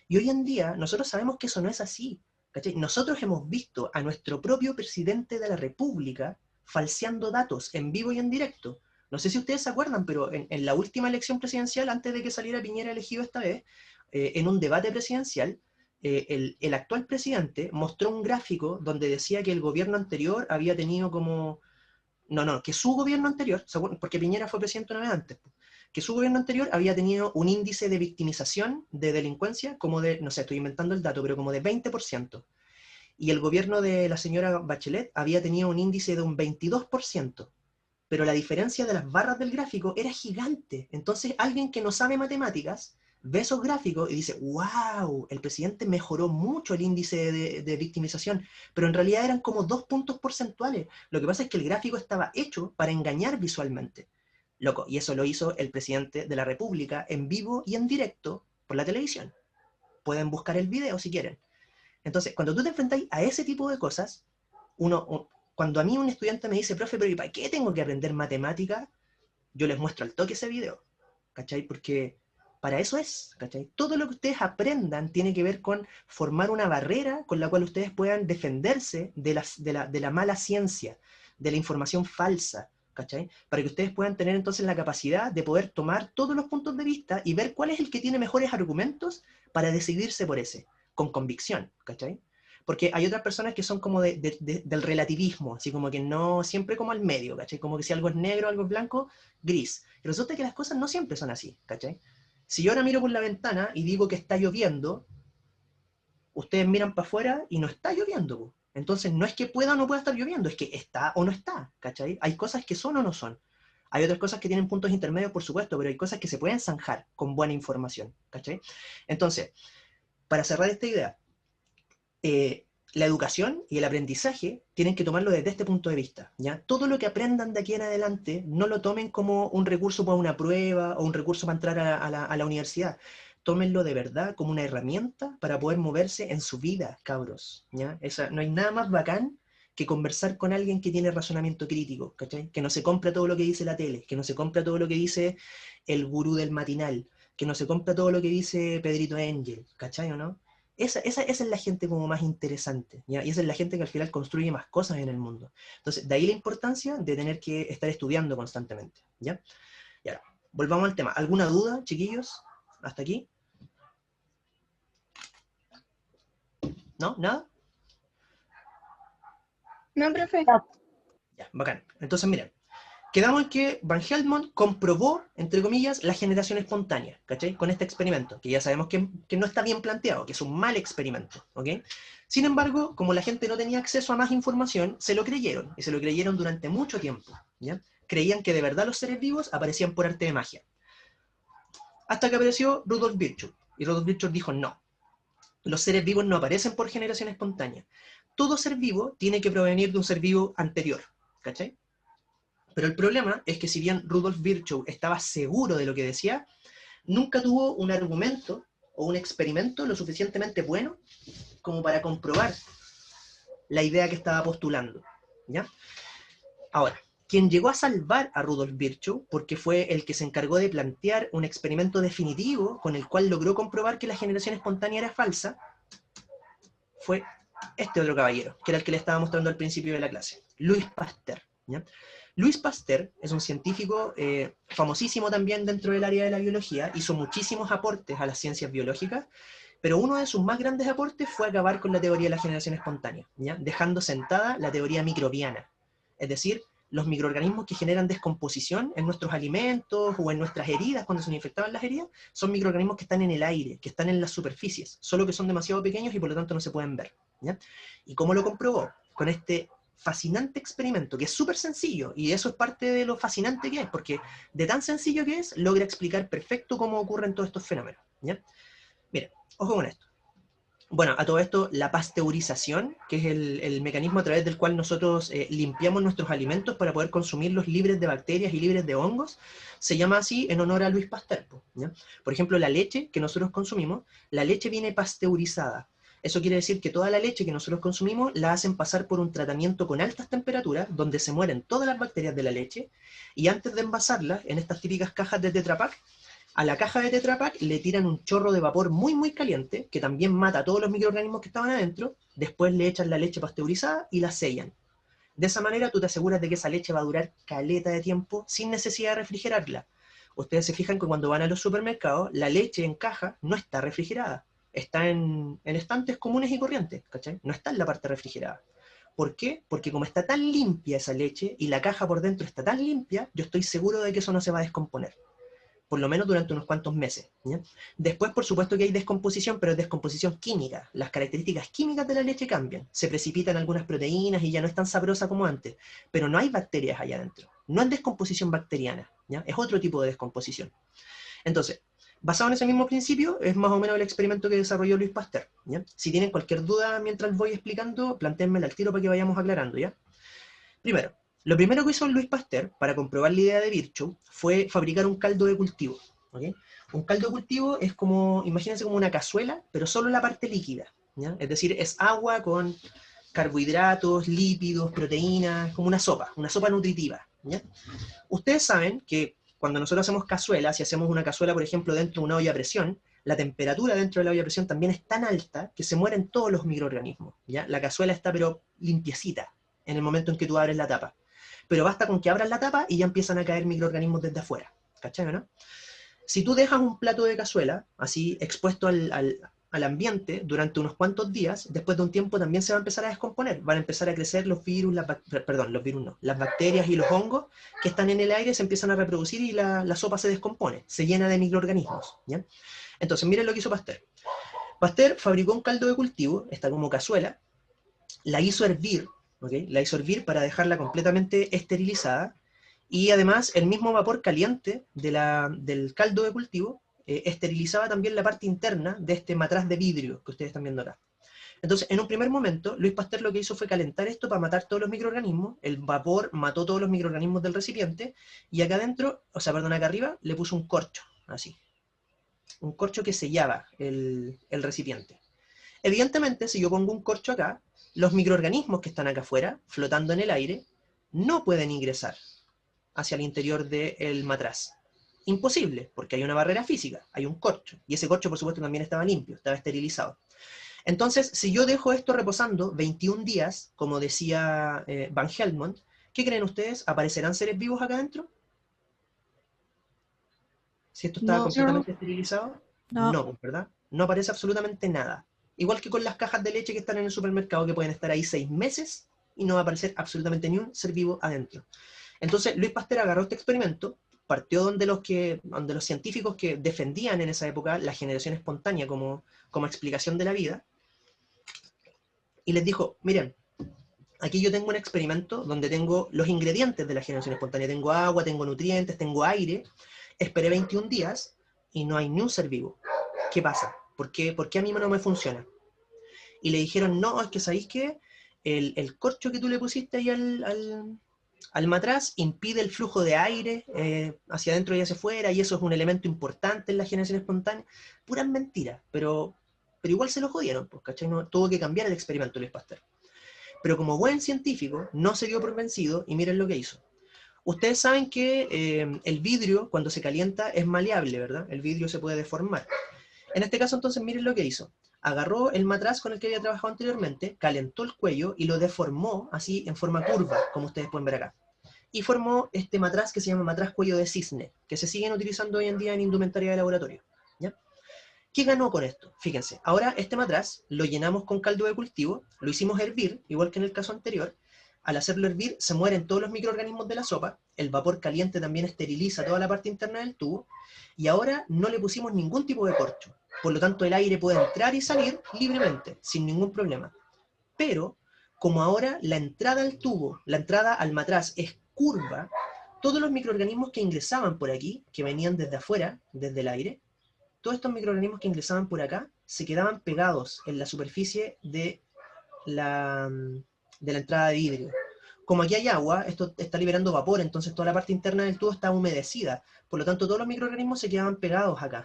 Y hoy en día nosotros sabemos que eso no es así, ¿cachai? Nosotros hemos visto a nuestro propio presidente de la República falseando datos en vivo y en directo. No sé si ustedes se acuerdan, pero en la última elección presidencial, antes de que saliera Piñera elegido esta vez, en un debate presidencial, el actual presidente mostró un gráfico donde decía que el gobierno anterior había tenido como que su gobierno anterior, porque Piñera fue presidente una vez antes, que su gobierno anterior había tenido un índice de victimización de delincuencia como de, no sé, estoy inventando el dato, pero como de 20%. Y el gobierno de la señora Bachelet había tenido un índice de un 22%. Pero la diferencia de las barras del gráfico era gigante. Entonces alguien que no sabe matemáticas ve esos gráficos y dice, wow, el presidente mejoró mucho el índice de victimización, pero en realidad eran como 2 puntos porcentuales. Lo que pasa es que el gráfico estaba hecho para engañar visualmente. Loco, y eso lo hizo el presidente de la República en vivo y en directo por la televisión. Pueden buscar el video si quieren. Entonces, cuando tú te enfrentas a ese tipo de cosas, cuando a mí un estudiante me dice, profe, pero ¿y para qué tengo que aprender matemática? Yo les muestro al toque ese video, ¿cachai? Porque para eso es, ¿cachai? Todo lo que ustedes aprendan tiene que ver con formar una barrera con la cual ustedes puedan defenderse de la mala ciencia, de la información falsa, ¿cachai? Para que ustedes puedan tener entonces la capacidad de poder tomar todos los puntos de vista y ver cuál es el que tiene mejores argumentos para decidirse por ese, con convicción, ¿cachai? Porque hay otras personas que son como del relativismo, así como que no, siempre como al medio, ¿cachai? Como que si algo es negro, algo es blanco, gris. Y resulta que las cosas no siempre son así, ¿cachai? Si yo ahora miro por la ventana y digo que está lloviendo, ustedes miran para afuera y no está lloviendo, po. Entonces no es que pueda o no pueda estar lloviendo, es que está o no está, ¿cachai? Hay cosas que son o no son. Hay otras cosas que tienen puntos intermedios, por supuesto, pero hay cosas que se pueden zanjar con buena información, ¿cachai? Entonces, para cerrar esta idea, la educación y el aprendizaje tienen que tomarlo desde este punto de vista, ¿ya? Todo lo que aprendan de aquí en adelante no lo tomen como un recurso para una prueba o un recurso para entrar a la universidad. Tómenlo de verdad como una herramienta para poder moverse en su vida, cabros, ¿ya? No hay nada más bacán que conversar con alguien que tiene razonamiento crítico, ¿cachai? Que no se compra todo lo que dice la tele, que no se compra todo lo que dice el gurú del matinal, que no se compra todo lo que dice Pedrito Angel, ¿cachai o no? Esa es la gente como más interesante, ¿ya? Y esa es la gente que al final construye más cosas en el mundo. Entonces, de ahí la importancia de tener que estar estudiando constantemente, ¿ya? Y ahora, volvamos al tema. ¿Alguna duda, chiquillos? ¿Hasta aquí? ¿No? ¿Nada? No, profe. Ya, bacán. Entonces, miren, quedamos en que Van Helmont comprobó, entre comillas, la generación espontánea, ¿cachai? Con este experimento, que ya sabemos que no está bien planteado, que es un mal experimento, ¿ok? Sin embargo, como la gente no tenía acceso a más información, se lo creyeron, y se lo creyeron durante mucho tiempo, ¿ya? Creían que de verdad los seres vivos aparecían por arte de magia. Hasta que apareció Rudolf Virchow, y Rudolf Virchow dijo, no, los seres vivos no aparecen por generación espontánea. Todo ser vivo tiene que provenir de un ser vivo anterior, ¿cachai? Pero el problema es que si bien Rudolf Virchow estaba seguro de lo que decía, nunca tuvo un argumento o un experimento lo suficientemente bueno como para comprobar la idea que estaba postulando, ¿ya? Ahora, quien llegó a salvar a Rudolf Virchow, porque fue el que se encargó de plantear un experimento definitivo con el cual logró comprobar que la generación espontánea era falsa, fue este otro caballero, que era el que le estaba mostrando al principio de la clase, Louis Pasteur, ¿ya? Louis Pasteur es un científico famosísimo también dentro del área de la biología, hizo muchísimos aportes a las ciencias biológicas, pero uno de sus más grandes aportes fue acabar con la teoría de la generación espontánea, ¿ya? Dejando sentada la teoría microbiana, es decir, los microorganismos que generan descomposición en nuestros alimentos o en nuestras heridas, cuando se nos infectaban las heridas, son microorganismos que están en el aire, que están en las superficies, solo que son demasiado pequeños y por lo tanto no se pueden ver, ¿ya? ¿Y cómo lo comprobó? Con este fascinante experimento, que es súper sencillo, y eso es parte de lo fascinante que es, porque de tan sencillo que es, logra explicar perfecto cómo ocurren todos estos fenómenos, ¿ya? Miren, ojo con esto. Bueno, a todo esto, la pasteurización, que es el mecanismo a través del cual nosotros limpiamos nuestros alimentos para poder consumirlos libres de bacterias y libres de hongos, se llama así en honor a Louis Pasteur, ¿ya? Por ejemplo, la leche que nosotros consumimos, la leche viene pasteurizada. Eso quiere decir que toda la leche que nosotros consumimos la hacen pasar por un tratamiento con altas temperaturas, donde se mueren todas las bacterias de la leche, y antes de envasarla en estas típicas cajas de Tetra Pak, a la caja de Tetra Pak le tiran un chorro de vapor muy muy caliente, que también mata a todos los microorganismos que estaban adentro, después le echan la leche pasteurizada y la sellan. De esa manera tú te aseguras de que esa leche va a durar caleta de tiempo sin necesidad de refrigerarla. Ustedes se fijan que cuando van a los supermercados, la leche en caja no está refrigerada. Está en estantes comunes y corrientes, ¿cachai? No está en la parte refrigerada. ¿Por qué? Porque como está tan limpia esa leche y la caja por dentro está tan limpia, yo estoy seguro de que eso no se va a descomponer. Por lo menos durante unos cuantos meses, ¿ya? Después, por supuesto que hay descomposición, pero es descomposición química. Las características químicas de la leche cambian. Se precipitan algunas proteínas y ya no es tan sabrosa como antes. Pero no hay bacterias allá adentro. No es descomposición bacteriana, ¿ya? Es otro tipo de descomposición. Entonces, basado en ese mismo principio, es más o menos el experimento que desarrolló Louis Pasteur, ¿ya? Si tienen cualquier duda mientras voy explicando, plantéenmela al tiro para que vayamos aclarando, ¿ya? Primero, lo primero que hizo Louis Pasteur para comprobar la idea de Virchow fue fabricar un caldo de cultivo, ¿okay? Un caldo de cultivo es como, imagínense como una cazuela, pero solo la parte líquida, ¿ya? Es decir, es agua con carbohidratos, lípidos, proteínas, como una sopa nutritiva, ¿ya? Ustedes saben que cuando nosotros hacemos cazuelas, si hacemos una cazuela, por ejemplo, dentro de una olla a presión, la temperatura dentro de la olla a presión también es tan alta que se mueren todos los microorganismos, ¿ya? La cazuela está pero limpiecita en el momento en que tú abres la tapa. Pero basta con que abras la tapa y ya empiezan a caer microorganismos desde afuera, ¿cachai, no? Si tú dejas un plato de cazuela, así expuesto al ambiente durante unos cuantos días, después de un tiempo también se va a empezar a descomponer, van a empezar a crecer los virus, las bacterias y los hongos que están en el aire se empiezan a reproducir y la sopa se descompone, se llena de microorganismos, ¿ya? Entonces, miren lo que hizo Pasteur. Pasteur fabricó un caldo de cultivo, esta como cazuela, la hizo hervir, ¿okay? La hizo hervir para dejarla completamente esterilizada, y además el mismo vapor caliente del caldo de cultivo esterilizaba también la parte interna de este matraz de vidrio que ustedes están viendo acá. Entonces, en un primer momento, Luis Pasteur lo que hizo fue calentar esto para matar todos los microorganismos, el vapor mató todos los microorganismos del recipiente, y acá adentro, o sea, perdón, acá arriba, le puso un corcho, así. Un corcho que sellaba el recipiente. Evidentemente, si yo pongo un corcho acá, los microorganismos que están acá afuera, flotando en el aire, no pueden ingresar hacia el interior del matraz. Imposible, porque hay una barrera física, hay un corcho, y ese corcho, por supuesto, también estaba limpio, estaba esterilizado. Entonces, si yo dejo esto reposando 21 días, como decía Van Helmont, ¿qué creen ustedes? ¿Aparecerán seres vivos acá adentro? Si esto está No. completamente esterilizado, No. no, ¿verdad? No aparece absolutamente nada. Igual que con las cajas de leche que están en el supermercado, que pueden estar ahí 6 meses y no va a aparecer absolutamente ni un ser vivo adentro. Entonces, Luis Pasteur agarró este experimento, partió donde los científicos que defendían en esa época la generación espontánea como explicación de la vida, y les dijo, miren, aquí yo tengo un experimento donde tengo los ingredientes de la generación espontánea, tengo agua, tengo nutrientes, tengo aire, esperé 21 días y no hay ni un ser vivo. ¿Qué pasa? ¿Por qué a mí no me funciona? Y le dijeron, no, es que ¿sabéis qué? El corcho que tú le pusiste ahí al matraz impide el flujo de aire hacia adentro y hacia afuera, y eso es un elemento importante en la generación espontánea. Puras mentiras, pero igual se lo jodieron, pues, ¿cachai? No, tuvo que cambiar el experimento Luis Pasteur. Pero como buen científico, no se dio por vencido, y miren lo que hizo. Ustedes saben que el vidrio, cuando se calienta, es maleable, ¿verdad? El vidrio se puede deformar. En este caso, entonces, miren lo que hizo. Agarró el matraz con el que había trabajado anteriormente, calentó el cuello y lo deformó así en forma curva, como ustedes pueden ver acá. Y formó este matraz que se llama matraz cuello de cisne, que se siguen utilizando hoy en día en indumentaria de laboratorio. ¿Ya? ¿Qué ganó con esto? Fíjense, ahora este matraz lo llenamos con caldo de cultivo, lo hicimos hervir, igual que en el caso anterior. Al hacerlo hervir, se mueren todos los microorganismos de la sopa, el vapor caliente también esteriliza toda la parte interna del tubo, y ahora no le pusimos ningún tipo de corcho. Por lo tanto, el aire puede entrar y salir libremente, sin ningún problema. Pero, como ahora la entrada al tubo, la entrada al matraz es curva, todos los microorganismos que ingresaban por aquí, que venían desde afuera, desde el aire, todos estos microorganismos que ingresaban por acá, se quedaban pegados en la superficie de la entrada de vidrio. Como aquí hay agua, esto está liberando vapor, entonces toda la parte interna del tubo está humedecida. Por lo tanto, todos los microorganismos se quedaban pegados acá.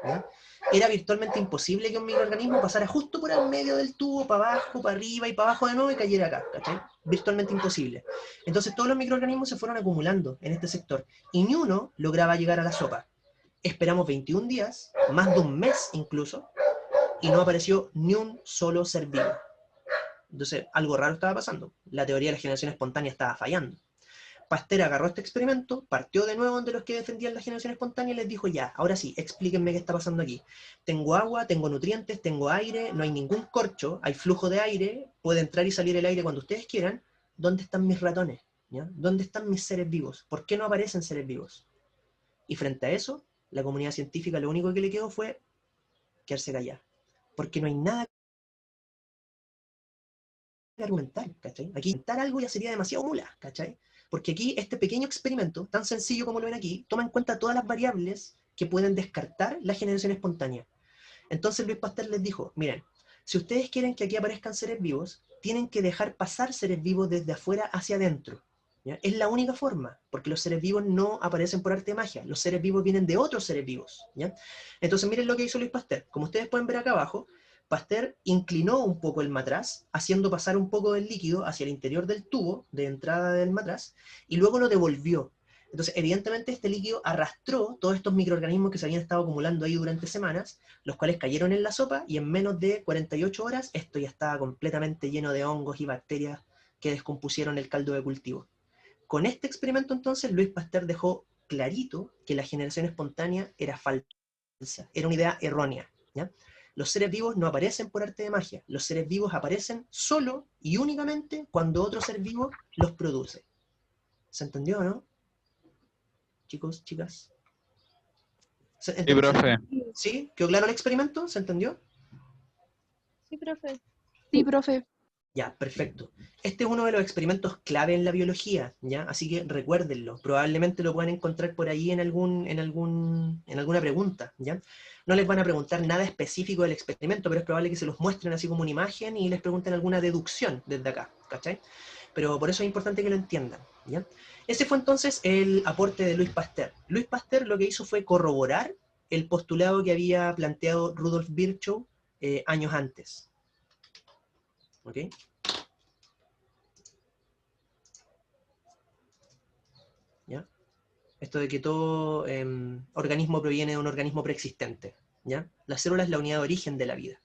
¿Ya? Era virtualmente imposible que un microorganismo pasara justo por el medio del tubo, para abajo, para arriba y para abajo de nuevo y cayera acá. ¿Cachai? Virtualmente imposible. Entonces todos los microorganismos se fueron acumulando en este sector y ni uno lograba llegar a la sopa. Esperamos 21 días, más de un mes incluso, y no apareció ni un solo ser vivo. Entonces, algo raro estaba pasando. La teoría de la generación espontánea estaba fallando. Pasteur agarró este experimento, partió de nuevo donde los que defendían la generación espontánea y les dijo, ya, ahora sí, explíquenme qué está pasando aquí. Tengo agua, tengo nutrientes, tengo aire, no hay ningún corcho, hay flujo de aire, puede entrar y salir el aire cuando ustedes quieran. ¿Dónde están mis ratones? ¿Ya? ¿Dónde están mis seres vivos? ¿Por qué no aparecen seres vivos? Y frente a eso, la comunidad científica lo único que le quedó fue quedarse callada. Porque no hay nada que argumentar, ¿cachai? Aquí inventar algo ya sería demasiado mula, ¿cachai? Porque aquí este pequeño experimento, tan sencillo como lo ven aquí, toma en cuenta todas las variables que pueden descartar la generación espontánea. Entonces Luis Pasteur les dijo, miren, si ustedes quieren que aquí aparezcan seres vivos, tienen que dejar pasar seres vivos desde afuera hacia adentro. ¿Ya? Es la única forma, porque los seres vivos no aparecen por arte de magia, los seres vivos vienen de otros seres vivos. ¿Ya? Entonces miren lo que hizo Luis Pasteur. Como ustedes pueden ver acá abajo, Pasteur inclinó un poco el matraz, haciendo pasar un poco del líquido hacia el interior del tubo de entrada del matraz, y luego lo devolvió. Entonces, evidentemente, este líquido arrastró todos estos microorganismos que se habían estado acumulando ahí durante semanas, los cuales cayeron en la sopa, y en menos de 48 horas esto ya estaba completamente lleno de hongos y bacterias que descompusieron el caldo de cultivo. Con este experimento, entonces, Luis Pasteur dejó clarito que la generación espontánea era falsa, era una idea errónea, ¿ya? Los seres vivos no aparecen por arte de magia, los seres vivos aparecen solo y únicamente cuando otro ser vivo los produce. ¿Se entendió o no? Chicos, chicas. Sí, profe. ¿Sí? ¿Quedó claro el experimento? ¿Se entendió? Sí, profe. Sí, profe. Ya, perfecto. Este es uno de los experimentos clave en la biología, ¿ya? Así que recuérdenlo. Probablemente lo puedan encontrar por ahí en alguna pregunta, ¿ya? No les van a preguntar nada específico del experimento, pero es probable que se los muestren así como una imagen y les pregunten alguna deducción desde acá, ¿cachai? Pero por eso es importante que lo entiendan, ¿ya? Ese fue entonces el aporte de Louis Pasteur. Louis Pasteur lo que hizo fue corroborar el postulado que había planteado Rudolf Virchow años antes. ¿Ok? ¿Ya? Esto de que todo organismo proviene de un organismo preexistente, ¿ya? La célula es la unidad de origen de la vida.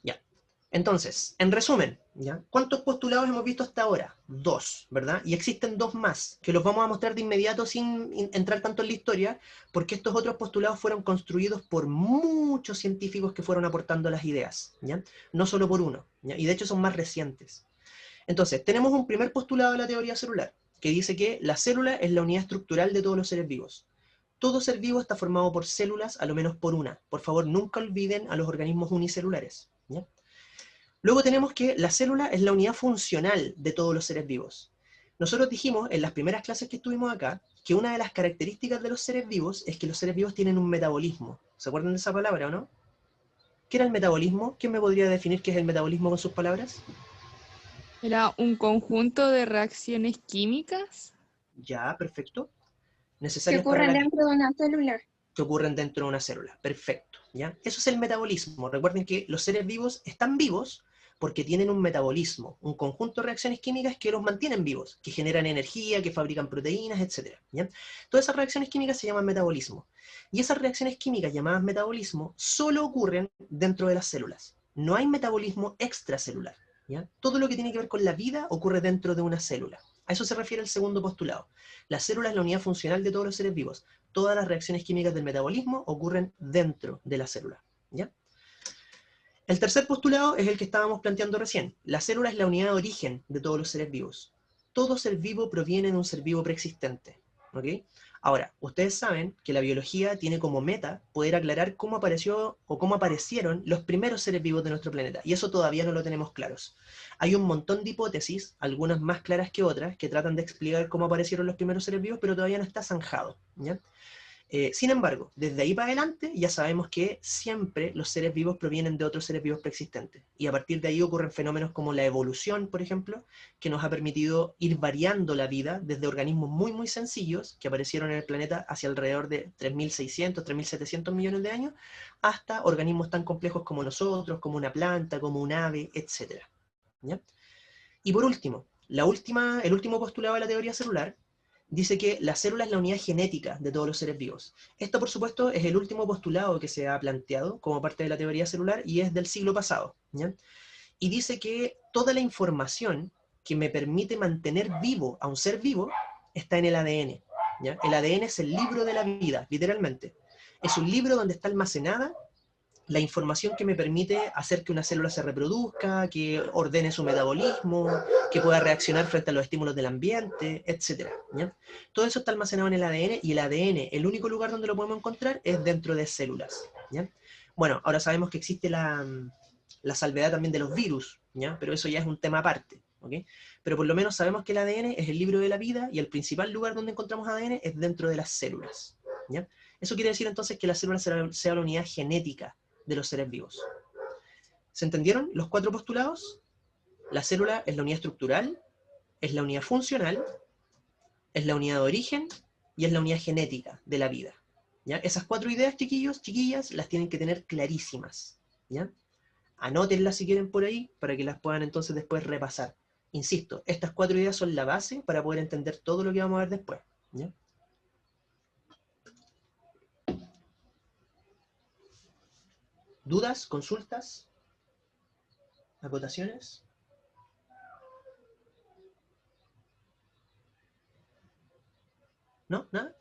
¿Ya? Entonces, en resumen, ¿ya? ¿Cuántos postulados hemos visto hasta ahora? 2, ¿verdad? Y existen 2 más, que los vamos a mostrar de inmediato sin entrar tanto en la historia, porque estos otros postulados fueron construidos por muchos científicos que fueron aportando las ideas, ¿ya? No solo por uno, ¿ya? Y de hecho son más recientes. Entonces, tenemos un primer postulado de la teoría celular, que dice que la célula es la unidad estructural de todos los seres vivos. Todo ser vivo está formado por células, a lo menos por una. Por favor, nunca olviden a los organismos unicelulares, ¿ya? Luego tenemos que la célula es la unidad funcional de todos los seres vivos. Nosotros dijimos en las primeras clases que estuvimos acá que una de las características de los seres vivos es que los seres vivos tienen un metabolismo. ¿Se acuerdan de esa palabra o no? ¿Qué era el metabolismo? ¿Quién me podría definir qué es el metabolismo con sus palabras? Era un conjunto de reacciones químicas. Ya, perfecto. Que Necesarias para ocurren la dentro de una célula. que ocurren dentro de una célula. Perfecto, ¿ya? Eso es el metabolismo. Recuerden que los seres vivos están vivos porque tienen un metabolismo, un conjunto de reacciones químicas que los mantienen vivos, que generan energía, que fabrican proteínas, etc. ¿Ya? Todas esas reacciones químicas se llaman metabolismo. Y esas reacciones químicas llamadas metabolismo solo ocurren dentro de las células. No hay metabolismo extracelular, ¿ya? Todo lo que tiene que ver con la vida ocurre dentro de una célula. A eso se refiere el segundo postulado. La célula es la unidad funcional de todos los seres vivos. Todas las reacciones químicas del metabolismo ocurren dentro de la célula, ¿ya? El tercer postulado es el que estábamos planteando recién. La célula es la unidad de origen de todos los seres vivos. Todo ser vivo proviene de un ser vivo preexistente, ¿ok? Ahora, ustedes saben que la biología tiene como meta poder aclarar cómo apareció o cómo aparecieron los primeros seres vivos de nuestro planeta, y eso todavía no lo tenemos claros. Hay un montón de hipótesis, algunas más claras que otras, que tratan de explicar cómo aparecieron los primeros seres vivos, pero todavía no está zanjado, ¿ya? Sin embargo, desde ahí para adelante ya sabemos que siempre los seres vivos provienen de otros seres vivos preexistentes. Y a partir de ahí ocurren fenómenos como la evolución, por ejemplo, que nos ha permitido ir variando la vida desde organismos muy, muy sencillos que aparecieron en el planeta hacia alrededor de 3.600, 3.700 millones de años, hasta organismos tan complejos como nosotros, como una planta, como un ave, etc. ¿Ya? Y por último, el último postulado de la teoría celular dice que la célula es la unidad genética de todos los seres vivos. Esto, por supuesto, es el último postulado que se ha planteado como parte de la teoría celular y es del siglo pasado, ¿ya? Y dice que toda la información que me permite mantener vivo a un ser vivo está en el ADN, ¿ya? El ADN es el libro de la vida, literalmente. Es un libro donde está almacenada la información que me permite hacer que una célula se reproduzca, que ordene su metabolismo, que pueda reaccionar frente a los estímulos del ambiente, etc. ¿Ya? Todo eso está almacenado en el ADN, y el ADN, el único lugar donde lo podemos encontrar es dentro de células, ¿ya? Bueno, ahora sabemos que existe la salvedad también de los virus, ¿ya? Pero eso ya es un tema aparte, ¿ok? Pero por lo menos sabemos que el ADN es el libro de la vida y el principal lugar donde encontramos ADN es dentro de las células, ¿ya? Eso quiere decir entonces que la célula sea la unidad genética de los seres vivos. ¿Se entendieron los 4 postulados? La célula es la unidad estructural, es la unidad funcional, es la unidad de origen y es la unidad genética de la vida, ¿ya? Esas 4 ideas, chiquillos, chiquillas, las tienen que tener clarísimas, ¿ya? Anótenlas si quieren por ahí, para que las puedan entonces después repasar. Insisto, estas 4 ideas son la base para poder entender todo lo que vamos a ver después, ¿ya? ¿Dudas? ¿Consultas? ¿Acotaciones? ¿No? ¿Nada?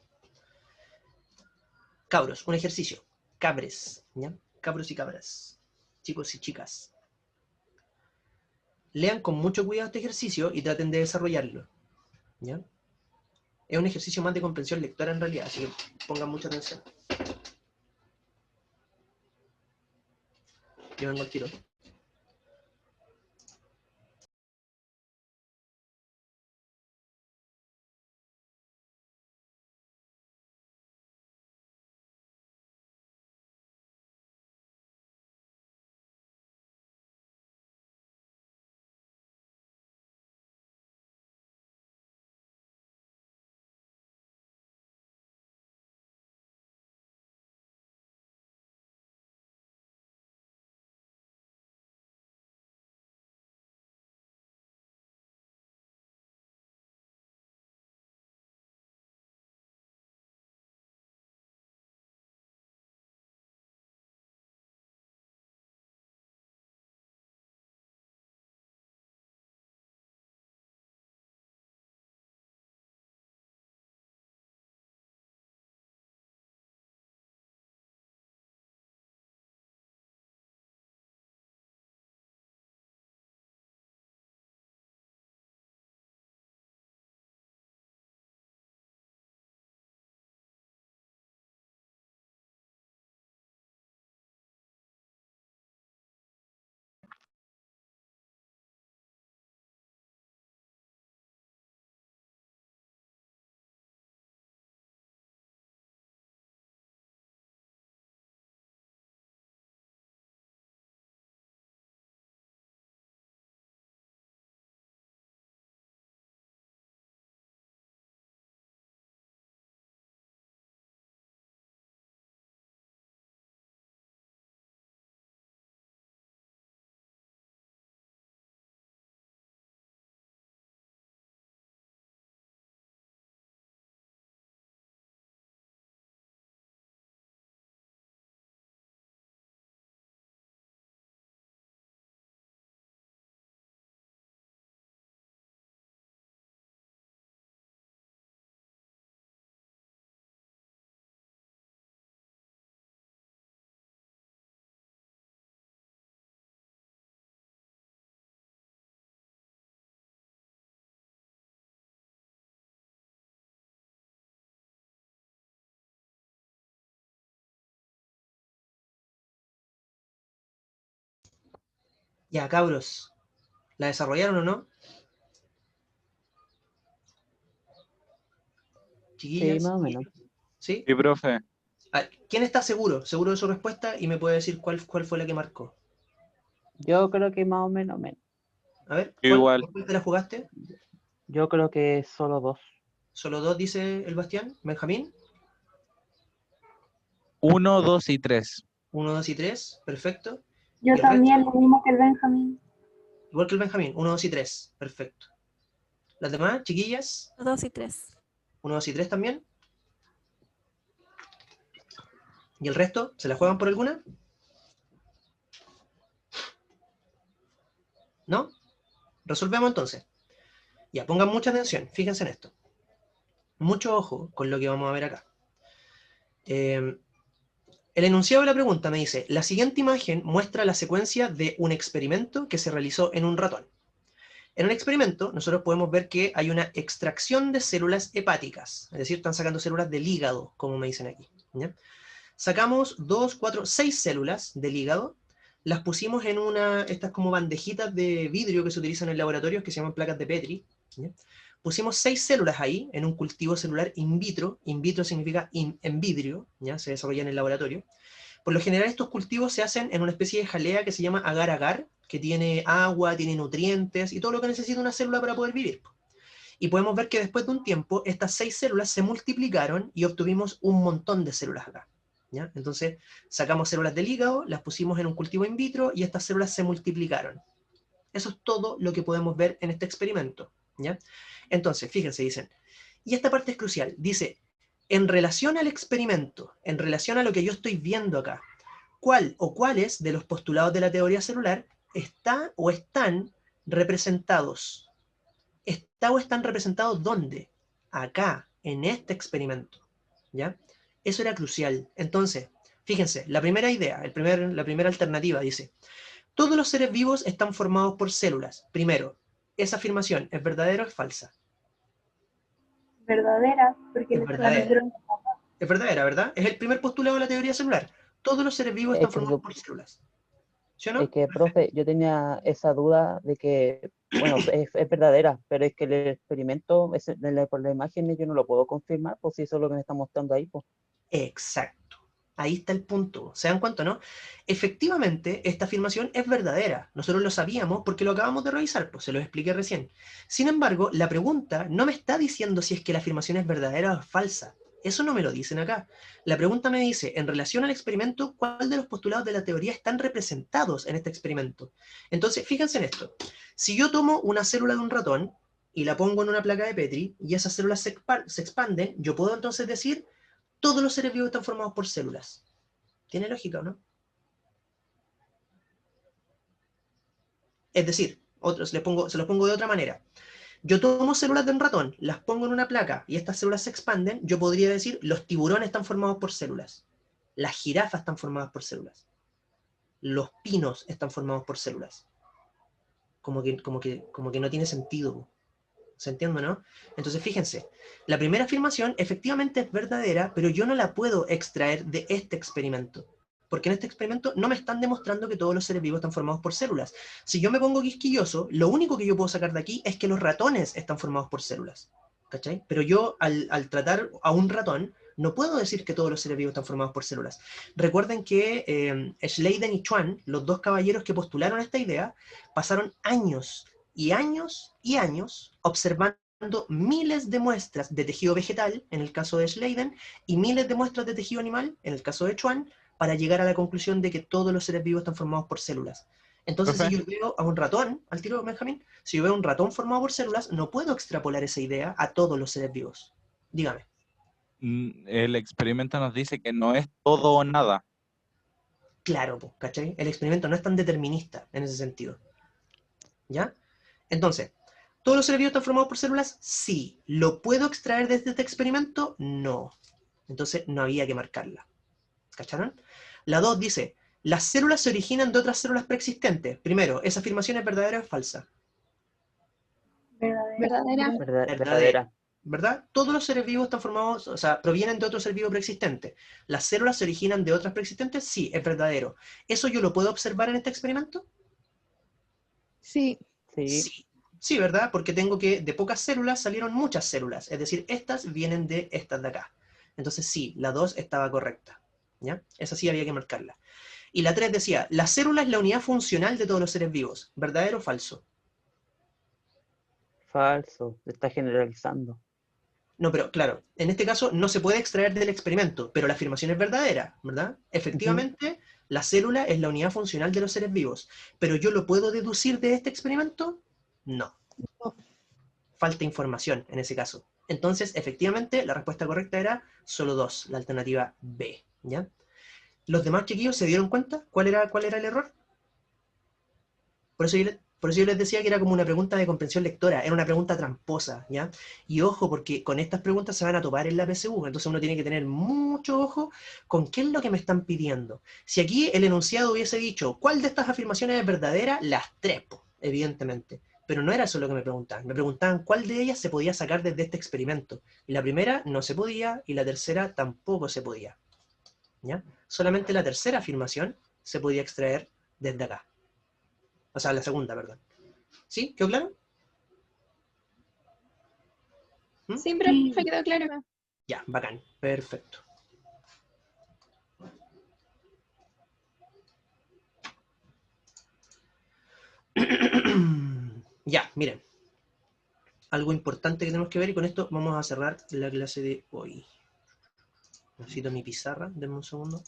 Cabros, un ejercicio. Cabres, ¿ya? Cabros y cabras. Chicos y chicas. Lean con mucho cuidado este ejercicio y traten de desarrollarlo, ¿ya? Es un ejercicio más de comprensión lectora en realidad, así que pongan mucha atención. Yo vengo al tiro. Ya, cabros, ¿la desarrollaron o no? Chiquillas, Sí, más o menos. ¿sí? Sí, profe. A ver, ¿quién está seguro? ¿Seguro de su respuesta? Y me puede decir cuál fue la que marcó. Yo creo que más o menos. A ver, Yo ¿cuál igual. te la jugaste? Yo creo que solo 2. Solo dos, dice el Bastián. Benjamín, 1, 2 y 3. 1, 2 y 3, perfecto. Yo ¿Y el resto? también, lo mismo que el Benjamín. Igual que el Benjamín, 1, 2 y 3, perfecto. ¿Las demás, chiquillas? 2 y 3. 1, 2 y 3 también. ¿Y el resto? ¿Se la juegan por alguna? ¿No? Resolvemos entonces. Ya, pongan mucha atención, fíjense en esto. Mucho ojo con lo que vamos a ver acá. El enunciado de la pregunta me dice, la siguiente imagen muestra la secuencia de un experimento que se realizó en un ratón. En un experimento, nosotros podemos ver que hay una extracción de células hepáticas, es decir, están sacando células del hígado, como me dicen aquí. ¿Ya? Sacamos 2, 4, 6 células del hígado, las pusimos en estas como bandejitas de vidrio que se utilizan en laboratorios que se llaman placas de Petri. ¿Ya? Pusimos 6 células ahí, en un cultivo celular in vitro significa en vidrio, ¿ya? Se desarrolla en el laboratorio. Por lo general estos cultivos se hacen en una especie de jalea que se llama agar-agar, que tiene agua, tiene nutrientes y todo lo que necesita una célula para poder vivir. Y podemos ver que después de un tiempo, estas 6 células se multiplicaron y obtuvimos un montón de células acá. ¿Ya? Entonces, sacamos células del hígado, las pusimos en un cultivo in vitro y estas células se multiplicaron. Eso es todo lo que podemos ver en este experimento. ¿Ya? Entonces, fíjense, dicen, y esta parte es crucial, dice, en relación al experimento, en relación a lo que yo estoy viendo acá, ¿cuál o cuáles de los postulados de la teoría celular está o están representados? ¿Está o están representados dónde? Acá, en este experimento. ¿Ya? Eso era crucial. Entonces, fíjense, la primera idea, la primera alternativa dice, todos los seres vivos están formados por células. Primero, ¿esa afirmación es verdadera o es falsa? Verdadera, porque Es le verdadera. transmitieron. Es verdadera, ¿verdad? Es el primer postulado de la teoría celular. Todos los seres vivos Es están que, formados por células. ¿Sí o es no? que, profe, yo tenía esa duda de que, bueno, es verdadera, pero es que el experimento, por la imagen, yo no lo puedo confirmar, pues si eso es lo que me está mostrando ahí, pues. Exacto. Ahí está el punto. ¿Se dan cuenta, no? Efectivamente, esta afirmación es verdadera. Nosotros lo sabíamos porque lo acabamos de revisar, pues se lo expliqué recién. Sin embargo, la pregunta no me está diciendo si es que la afirmación es verdadera o es falsa. Eso no me lo dicen acá. La pregunta me dice, en relación al experimento, ¿cuál de los postulados de la teoría están representados en este experimento? Entonces, fíjense en esto. Si yo tomo una célula de un ratón y la pongo en una placa de Petri y esas células se expanden, yo puedo entonces decir todos los seres vivos están formados por células. ¿Tiene lógica o no? Es decir, se los pongo de otra manera. Yo tomo células de un ratón, las pongo en una placa y estas células se expanden, yo podría decir los tiburones están formados por células, las jirafas están formadas por células, los pinos están formados por células. Como que no tiene sentido. ¿Se entiende, no? Entonces, fíjense, la primera afirmación efectivamente es verdadera, pero yo no la puedo extraer de este experimento. Porque en este experimento no me están demostrando que todos los seres vivos están formados por células. Si yo me pongo quisquilloso, lo único que yo puedo sacar de aquí es que los ratones están formados por células. ¿Cachai? Pero yo, al tratar a un ratón, no puedo decir que todos los seres vivos están formados por células. Recuerden que Schleiden y Schwann, los dos caballeros que postularon esta idea, pasaron años y años y años observando miles de muestras de tejido vegetal, en el caso de Schleiden, y miles de muestras de tejido animal, en el caso de Schwann, para llegar a la conclusión de que todos los seres vivos están formados por células. Entonces, Profe, si yo veo a un ratón, al tiro, Benjamín, si yo veo a un ratón formado por células, no puedo extrapolar esa idea a todos los seres vivos. Dígame. el experimento nos dice que no es todo o nada. Claro, ¿cachai? El experimento no es tan determinista en ese sentido. ¿Ya? Entonces, ¿todos los seres vivos están formados por células? Sí. ¿Lo puedo extraer desde este experimento? No. Entonces no había que marcarla. ¿Cacharon? La 2 dice, las células se originan de otras células preexistentes. Primero, ¿esa afirmación es verdadera o es falsa? Verdadera. Verdadera. ¿Verdad? Todos los seres vivos están formados, o sea, provienen de otro ser vivo preexistente. ¿Las células se originan de otras preexistentes? Sí, es verdadero. ¿Eso yo lo puedo observar en este experimento? Sí, Sí, Sí. Sí, ¿verdad? Porque tengo que de pocas células salieron muchas células. Es decir, estas vienen de estas de acá. Entonces sí, la 2 estaba correcta. ¿Ya? Esa sí había que marcarla. Y la 3 decía, la célula es la unidad funcional de todos los seres vivos. ¿Verdadero o falso? falso. Se está generalizando. No, pero claro, en este caso no se puede extraer del experimento, pero la afirmación es verdadera, ¿verdad? Ujú. Efectivamente, la célula es la unidad funcional de los seres vivos. ¿Pero yo lo puedo deducir de este experimento? No. Falta información en ese caso. Entonces, efectivamente, la respuesta correcta era solo 2, la alternativa B, ¿ya? ¿Los demás chiquillos se dieron cuenta cuál era el error? Por eso yo les decía que era como una pregunta de comprensión lectora, era una pregunta tramposa, ¿ya? Y ojo, porque con estas preguntas se van a topar en la PSU, entonces uno tiene que tener mucho ojo con qué es lo que me están pidiendo. Si aquí el enunciado hubiese dicho, ¿cuál de estas afirmaciones es verdadera? Las 3, evidentemente. Pero no era eso lo que me preguntaban cuál de ellas se podía sacar desde este experimento. Y la primera no se podía, y la tercera tampoco se podía, ¿ya? Solamente la tercera afirmación se podía extraer desde acá. O sea, la segunda, perdón. ¿Sí? ¿Quedó claro? ¿Mm? Sí, profe, quedó claro. Ya, bacán. Perfecto. Ya, miren. Algo importante que tenemos que ver y con esto vamos a cerrar la clase de hoy. Necesito mi pizarra, denme un segundo.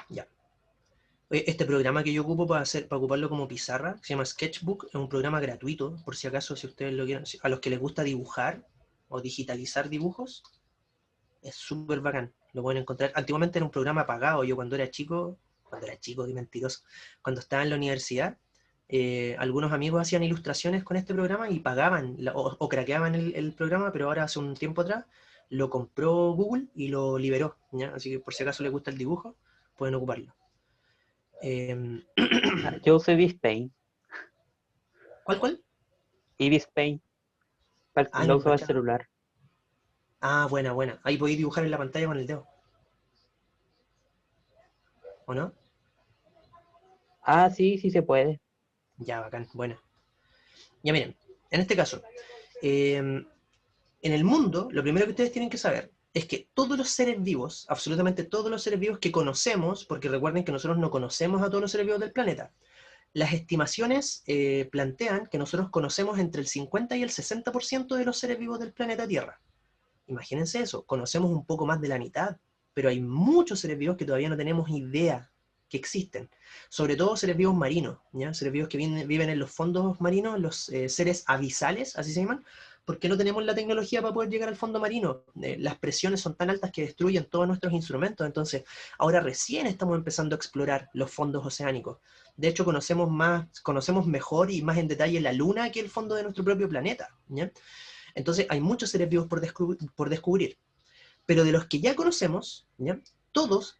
Ya. Este programa que yo ocupo para ocuparlo como pizarra, se llama Sketchbook, es un programa gratuito, por si acaso, si ustedes lo quieren, a los que les gusta dibujar o digitalizar dibujos, es súper bacán. Lo pueden encontrar. Antiguamente era un programa pagado. Yo cuando era chico, qué mentiroso, cuando estaba en la universidad, algunos amigos hacían ilustraciones con este programa y pagaban o craqueaban el programa, pero ahora hace un tiempo atrás lo compró Google y lo liberó, ¿ya? Así que por si acaso les gusta el dibujo, pueden ocuparlo. Yo uso Ibis Paint. ¿Cuál? Ibis Paint. Ay, Lo no, uso para el cachaba. celular. Ah, buena. Ahí podéis dibujar en la pantalla con el dedo. ¿O no? Ah, sí, sí se puede. Ya, bacán, buena. Ya miren, en este caso, en el mundo, lo primero que ustedes tienen que saber es que todos los seres vivos, absolutamente todos los seres vivos que conocemos, porque recuerden que nosotros no conocemos a todos los seres vivos del planeta, las estimaciones plantean que nosotros conocemos entre el 50 y el 60% de los seres vivos del planeta Tierra. Imagínense eso, conocemos un poco más de la mitad, pero hay muchos seres vivos que todavía no tenemos idea que existen. Sobre todo seres vivos marinos, ¿ya? Seres vivos que viven en los fondos marinos, los seres abisales, así se llaman, porque no tenemos la tecnología para poder llegar al fondo marino. Las presiones son tan altas que destruyen todos nuestros instrumentos, entonces ahora recién estamos empezando a explorar los fondos oceánicos. De hecho, conocemos mejor y más en detalle la Luna que el fondo de nuestro propio planeta, ¿ya? Entonces hay muchos seres vivos por descubrir. Pero de los que ya conocemos, ¿ya? Todos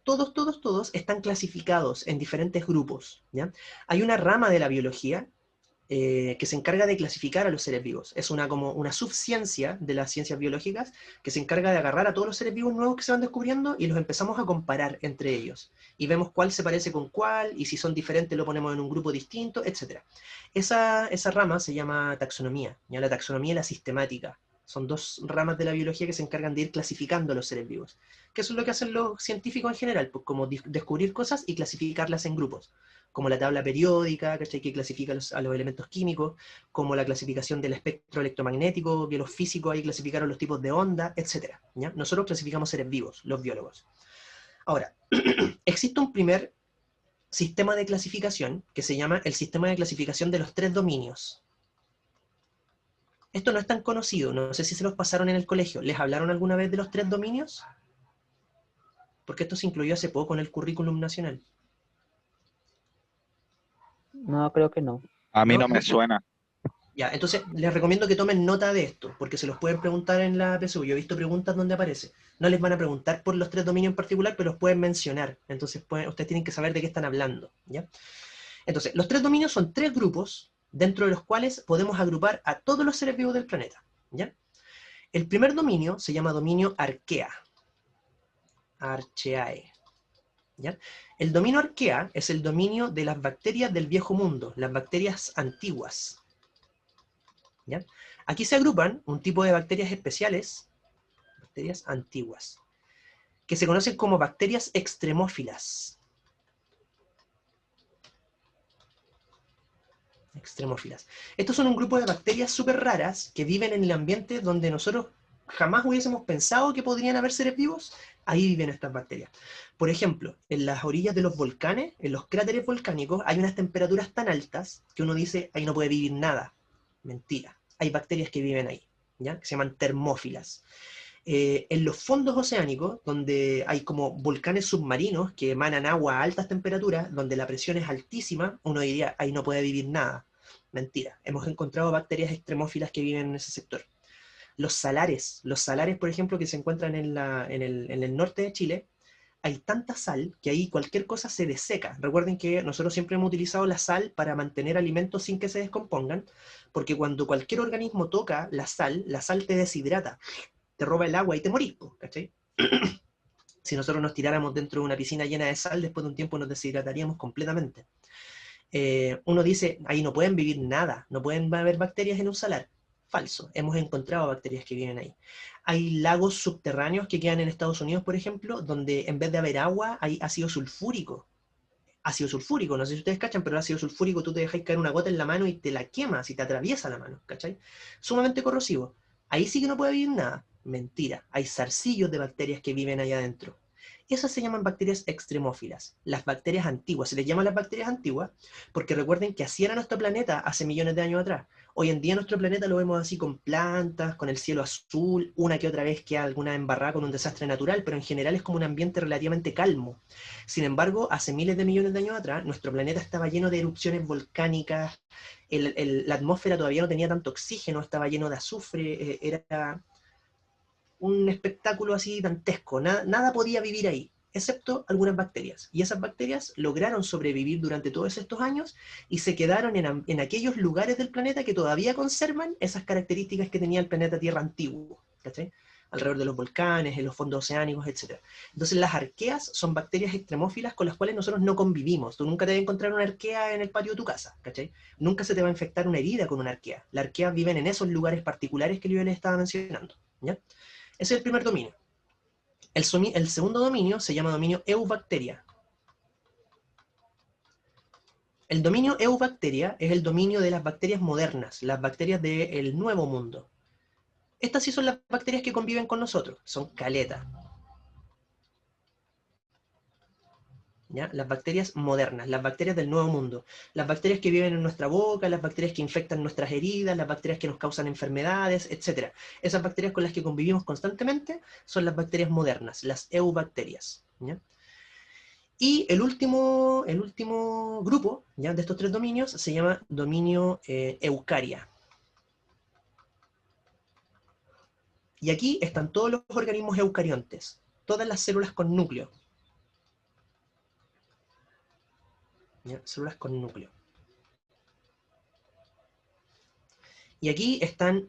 están clasificados en diferentes grupos, ¿ya? Hay una rama de la biología que se encarga de clasificar a los seres vivos. Es como una subciencia de las ciencias biológicas que se encarga de agarrar a todos los seres vivos nuevos que se van descubriendo y los empezamos a comparar entre ellos. Y vemos cuál se parece con cuál, y si son diferentes lo ponemos en un grupo distinto, etc. Esa rama se llama taxonomía, ¿ya? La taxonomía y la sistemática. Son dos ramas de la biología que se encargan de ir clasificando a los seres vivos. Que eso es lo que hacen los científicos en general, pues como descubrir cosas y clasificarlas en grupos. Como la tabla periódica, ¿cachai? Que clasifica a los elementos químicos, como la clasificación del espectro electromagnético, que los físicos ahí clasificaron los tipos de onda, etc. ¿Ya? Nosotros clasificamos seres vivos, los biólogos. Ahora, existe un primer sistema de clasificación que se llama el sistema de clasificación de los 3 dominios. Esto no es tan conocido, no sé si se los pasaron en el colegio. ¿Les hablaron alguna vez de los 3 dominios? Porque esto se incluyó hace poco en el currículum nacional. No, creo que no. A mí ¿No? no me suena. Ya, entonces les recomiendo que tomen nota de esto, porque se los pueden preguntar en la PSU. Yo he visto preguntas donde aparece. No les van a preguntar por los 3 dominios en particular, pero los pueden mencionar. Entonces ustedes tienen que saber de qué están hablando, ¿ya? Entonces, los 3 dominios son 3 grupos dentro de los cuales podemos agrupar a todos los seres vivos del planeta, ¿ya? El primer dominio se llama dominio arquea, Archeae. ¿Ya? El dominio Archaea es el dominio de las bacterias del viejo mundo, las bacterias antiguas. ¿Ya? Aquí se agrupan un tipo de bacterias especiales, bacterias antiguas, que se conocen como bacterias extremófilas. Extremófilas. Estos son un grupo de bacterias súper raras que viven en el ambiente donde nosotros jamás hubiésemos pensado que podrían haber seres vivos. Ahí viven estas bacterias. Por ejemplo, en las orillas de los volcanes, en los cráteres volcánicos, hay unas temperaturas tan altas que uno dice, ahí no puede vivir nada. Mentira. Hay bacterias que viven ahí, ¿ya? Que se llaman termófilas. En los fondos oceánicos, donde hay como volcanes submarinos que emanan agua a altas temperaturas, donde la presión es altísima, uno diría, ahí no puede vivir nada. Mentira. Hemos encontrado bacterias extremófilas que viven en ese sector. Los salares, por ejemplo, que se encuentran en el norte de Chile, hay tanta sal que ahí cualquier cosa se deseca. Recuerden que nosotros siempre hemos utilizado la sal para mantener alimentos sin que se descompongan, porque cuando cualquier organismo toca la sal te deshidrata, te roba el agua y te morís, ¿cachai? Si nosotros nos tiráramos dentro de una piscina llena de sal, después de un tiempo nos deshidrataríamos completamente. Uno dice, ahí no pueden vivir nada, no pueden haber bacterias en un salar. Falso, hemos encontrado bacterias que viven ahí. Hay lagos subterráneos que quedan en Estados Unidos, por ejemplo, donde en vez de haber agua, hay ácido sulfúrico. Ácido sulfúrico, no sé si ustedes cachan, pero el ácido sulfúrico tú te dejas caer una gota en la mano y te la quemas y te atraviesa la mano, ¿cachai? Sumamente corrosivo. Ahí sí que no puede vivir nada. Mentira, hay zarcillos de bacterias que viven ahí adentro. Esas se llaman bacterias extremófilas, las bacterias antiguas. Se les llama las bacterias antiguas porque recuerden que así era nuestro planeta hace millones de años atrás. Hoy en día nuestro planeta lo vemos así con plantas, con el cielo azul, una que otra vez queda alguna embarrada con un desastre natural, pero en general es como un ambiente relativamente calmo. Sin embargo, hace miles de millones de años atrás, nuestro planeta estaba lleno de erupciones volcánicas, la atmósfera todavía no tenía tanto oxígeno, estaba lleno de azufre, era un espectáculo así dantesco, nada podía vivir ahí, excepto algunas bacterias. Y esas bacterias lograron sobrevivir durante todos estos años y se quedaron en aquellos lugares del planeta que todavía conservan esas características que tenía el planeta Tierra antiguo, ¿cachai? Alrededor de los volcanes, en los fondos oceánicos, etc. Entonces las arqueas son bacterias extremófilas con las cuales nosotros no convivimos. Tú nunca te vas a encontrar una arquea en el patio de tu casa, ¿cachai? Nunca se te va a infectar una herida con una arquea. Las arqueas viven en esos lugares particulares que yo les estaba mencionando, ¿ya? Ese es el primer dominio. El segundo dominio se llama dominio Eubacteria. El dominio Eubacteria es el dominio de las bacterias modernas, las bacterias del nuevo mundo. Estas sí son las bacterias que conviven con nosotros, son caletas. ¿Ya? Las bacterias modernas, las bacterias del nuevo mundo, las bacterias que viven en nuestra boca, las bacterias que infectan nuestras heridas, las bacterias que nos causan enfermedades, etc. Esas bacterias con las que convivimos constantemente son las bacterias modernas, las eubacterias, ¿ya? Y el último grupo, ¿ya?, de estos tres dominios se llama dominio Eucaria. Y aquí están todos los organismos eucariontes, todas las células con núcleo. ¿Ya? Células con núcleo. Y aquí están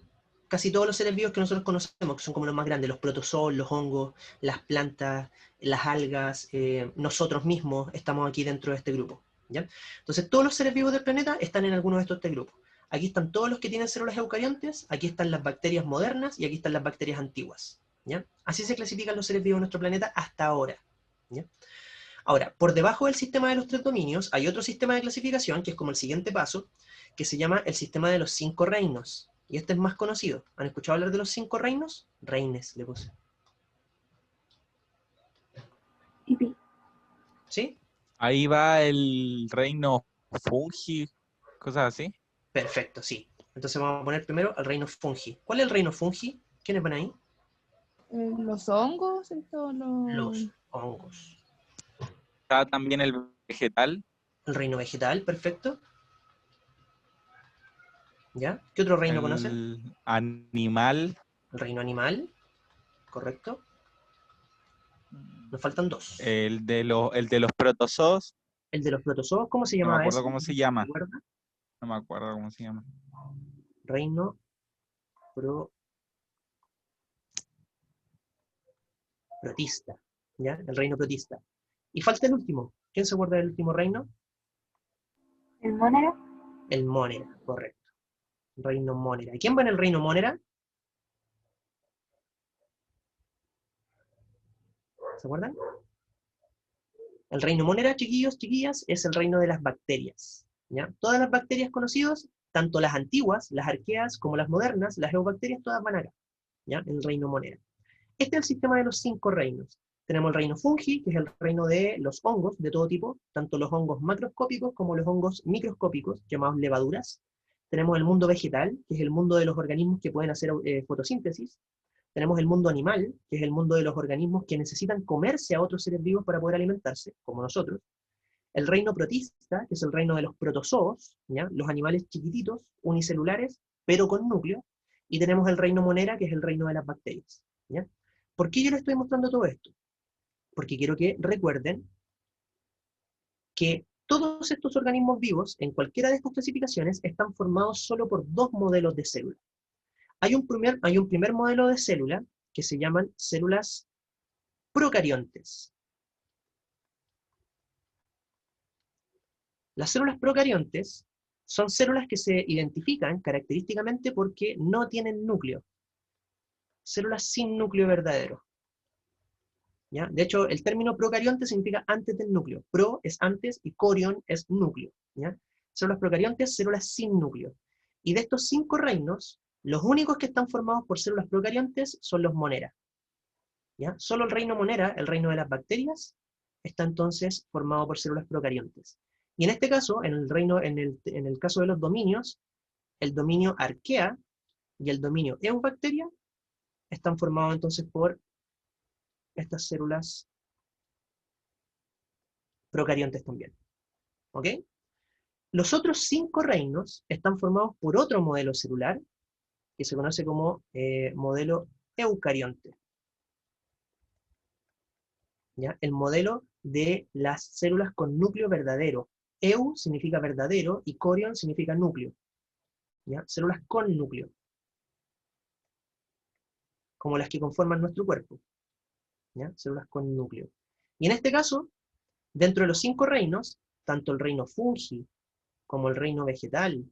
casi todos los seres vivos que nosotros conocemos, que son como los más grandes, los protozoos, los hongos, las plantas, las algas, nosotros mismos estamos aquí dentro de este grupo, ¿ya? Entonces todos los seres vivos del planeta están en alguno de estos tres grupos. Aquí están todos los que tienen células eucariontes, aquí están las bacterias modernas y aquí están las bacterias antiguas, ¿ya? Así se clasifican los seres vivos en nuestro planeta hasta ahora, ¿ya? Ahora, por debajo del sistema de los tres dominios hay otro sistema de clasificación, que es como el siguiente paso, que se llama el sistema de los 5 reinos. Y este es más conocido. ¿Han escuchado hablar de los 5 reinos? Reines, le puse. Pipí. ¿Sí? Ahí va el reino fungi, cosas así. Perfecto, sí. Entonces vamos a poner primero al reino fungi. ¿Cuál es el reino fungi? ¿Quiénes van ahí? Los hongos, esto, Los hongos. Está también el vegetal. El reino vegetal, perfecto. ¿Ya? ¿Qué otro reino conocen? El animal. El reino animal, correcto. Nos faltan dos. El de los protozoos. El de los protozoos, ¿cómo se No me llamaba acuerdo ese? cómo se llama. ¿Recuerda? No me acuerdo cómo se llama. Reino protista. ¿ya? El reino protista. Y falta el último. ¿Quién se acuerda del último reino? ¿El Mónera? El Mónera, correcto. Reino Mónera. ¿Y quién va en el reino Mónera? ¿Se acuerdan? El reino Mónera, chiquillos, chiquillas, es el reino de las bacterias, ¿ya? Todas las bacterias conocidas, tanto las antiguas, las arqueas, como las modernas, las eubacterias, todas van acá, ¿ya? En el reino Mónera. Este es el sistema de los 5 reinos. Tenemos el reino fungi, que es el reino de los hongos de todo tipo, tanto los hongos macroscópicos como los hongos microscópicos, llamados levaduras. Tenemos el mundo vegetal, que es el mundo de los organismos que pueden hacer fotosíntesis. Tenemos el mundo animal, que es el mundo de los organismos que necesitan comerse a otros seres vivos para poder alimentarse, como nosotros. El reino protista, que es el reino de los protozoos, ¿ya? Los animales chiquititos, unicelulares, pero con núcleo. Y tenemos el reino monera, que es el reino de las bacterias, ¿ya? ¿Por qué yo les estoy mostrando todo esto? Porque quiero que recuerden que todos estos organismos vivos, en cualquiera de estas clasificaciones, están formados solo por 2 modelos de célula. Hay un primer modelo de célula que se llaman células procariontes. Las células procariontes son células que se identifican característicamente porque no tienen núcleo. Células sin núcleo verdadero. ¿Ya? De hecho, el término procarionte significa antes del núcleo. Pro es antes y corion es núcleo, ¿ya? Células procariontes, células sin núcleo. Y de estos 5 reinos, los únicos que están formados por células procariontes son los monera, ¿ya? Solo el reino monera, el reino de las bacterias, está entonces formado por células procariontes. Y en este caso, en el caso de los dominios, el dominio arquea y el dominio eubacteria están formados entonces por estas células procariontes también. ¿Ok? Los otros 5 reinos están formados por otro modelo celular, que se conoce como modelo eucarionte. ¿Ya? El modelo de las células con núcleo verdadero. Eu significa verdadero y corion significa núcleo. ¿Ya? Células con núcleo. Como las que conforman nuestro cuerpo. ¿Ya? Células con núcleo. Y en este caso, dentro de los 5 reinos, tanto el reino fungi, como el reino vegetal,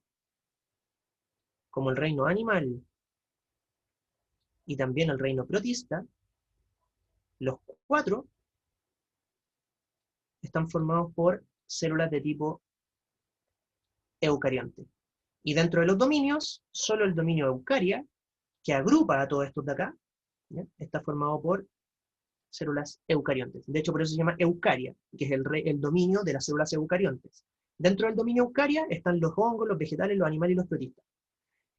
como el reino animal, y también el reino protista, los 4 están formados por células de tipo eucarionte. Y dentro de los dominios, solo el dominio eucaria, que agrupa a todos estos de acá, ¿ya? Está formado por células eucariontes. De hecho, por eso se llama eucaria, que es el dominio de las células eucariontes. Dentro del dominio eucaria están los hongos, los vegetales, los animales y los protistas.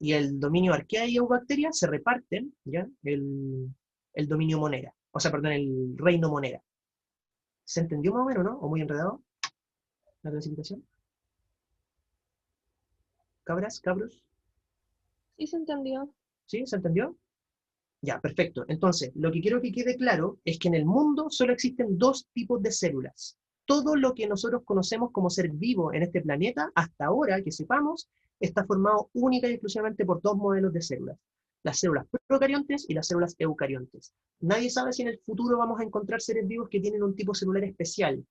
Y el dominio arquea y eubacteria se reparten, ¿ya? El dominio monera. O sea, perdón, el reino monera. ¿Se entendió más o menos, no? ¿O muy enredado la clasificación? ¿Cabras? ¿Cabros? Sí, se entendió. ¿Sí? ¿Se entendió? Ya, perfecto. Entonces, lo que quiero que quede claro es que en el mundo solo existen 2 tipos de células. Todo lo que nosotros conocemos como ser vivo en este planeta, hasta ahora que sepamos, está formado única y exclusivamente por 2 modelos de células. Las células procariontes y las células eucariontes. Nadie sabe si en el futuro vamos a encontrar seres vivos que tienen un tipo celular especial.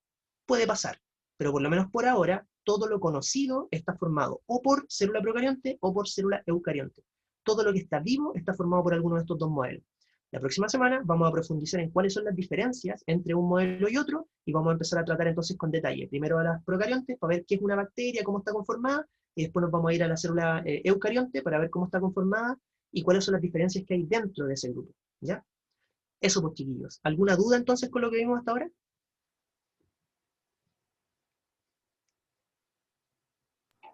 Puede pasar, pero por lo menos por ahora, todo lo conocido está formado o por célula procarionte o por célula eucarionte. Todo lo que está vivo está formado por alguno de estos 2 modelos. La próxima semana vamos a profundizar en cuáles son las diferencias entre un modelo y otro, y vamos a empezar a tratar entonces con detalle. Primero a las procariontes, para ver qué es una bacteria, cómo está conformada, y después nos vamos a ir a la célula eucarionte para ver cómo está conformada, y cuáles son las diferencias que hay dentro de ese grupo. ¿Ya? Eso pues, chiquillos. ¿Alguna duda entonces con lo que vimos hasta ahora?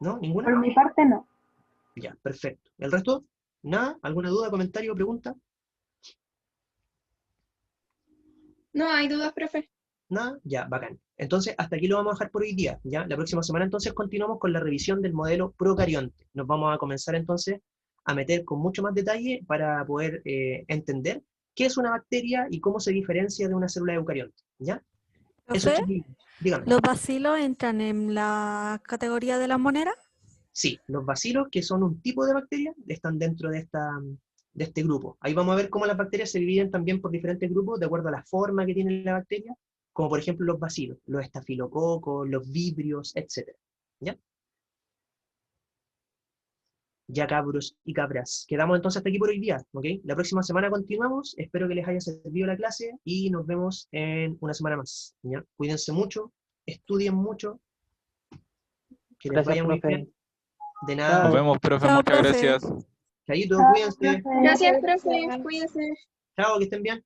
¿No? ¿Ninguna? Por mi parte, no. Ya, perfecto. ¿El resto? ¿Nada? ¿Alguna duda, comentario o pregunta? No hay dudas, profe. ¿Nada? Ya, bacán. Entonces, hasta aquí lo vamos a dejar por hoy día, ¿ya? La próxima semana entonces continuamos con la revisión del modelo procarionte. Nos vamos a comenzar entonces a meter con mucho más detalle para poder entender qué es una bacteria y cómo se diferencia de una célula eucarionte, ¿ya? Eso, Profe, chiquillos. Dígame. ¿los bacilos entran en la categoría de la monera? Sí, los bacilos, que son un tipo de bacteria, están dentro de de este grupo. Ahí vamos a ver cómo las bacterias se dividen también por diferentes grupos de acuerdo a la forma que tiene la bacteria, como por ejemplo los bacilos, los estafilococos, los vibrios, etc. ¿Ya? Ya, cabros y cabras. Quedamos entonces hasta aquí por hoy día, ¿ok? La próxima semana continuamos. Espero que les haya servido la clase y nos vemos en una semana más, ¿ya? Cuídense mucho, estudien mucho, que les Gracias, vaya muy profe. bien. De Nos nada, vemos, profe, Chao, muchas profe. gracias. chayito, Chao, cuídense. profe. Gracias, profe. Cuídese. Chao, que estén bien.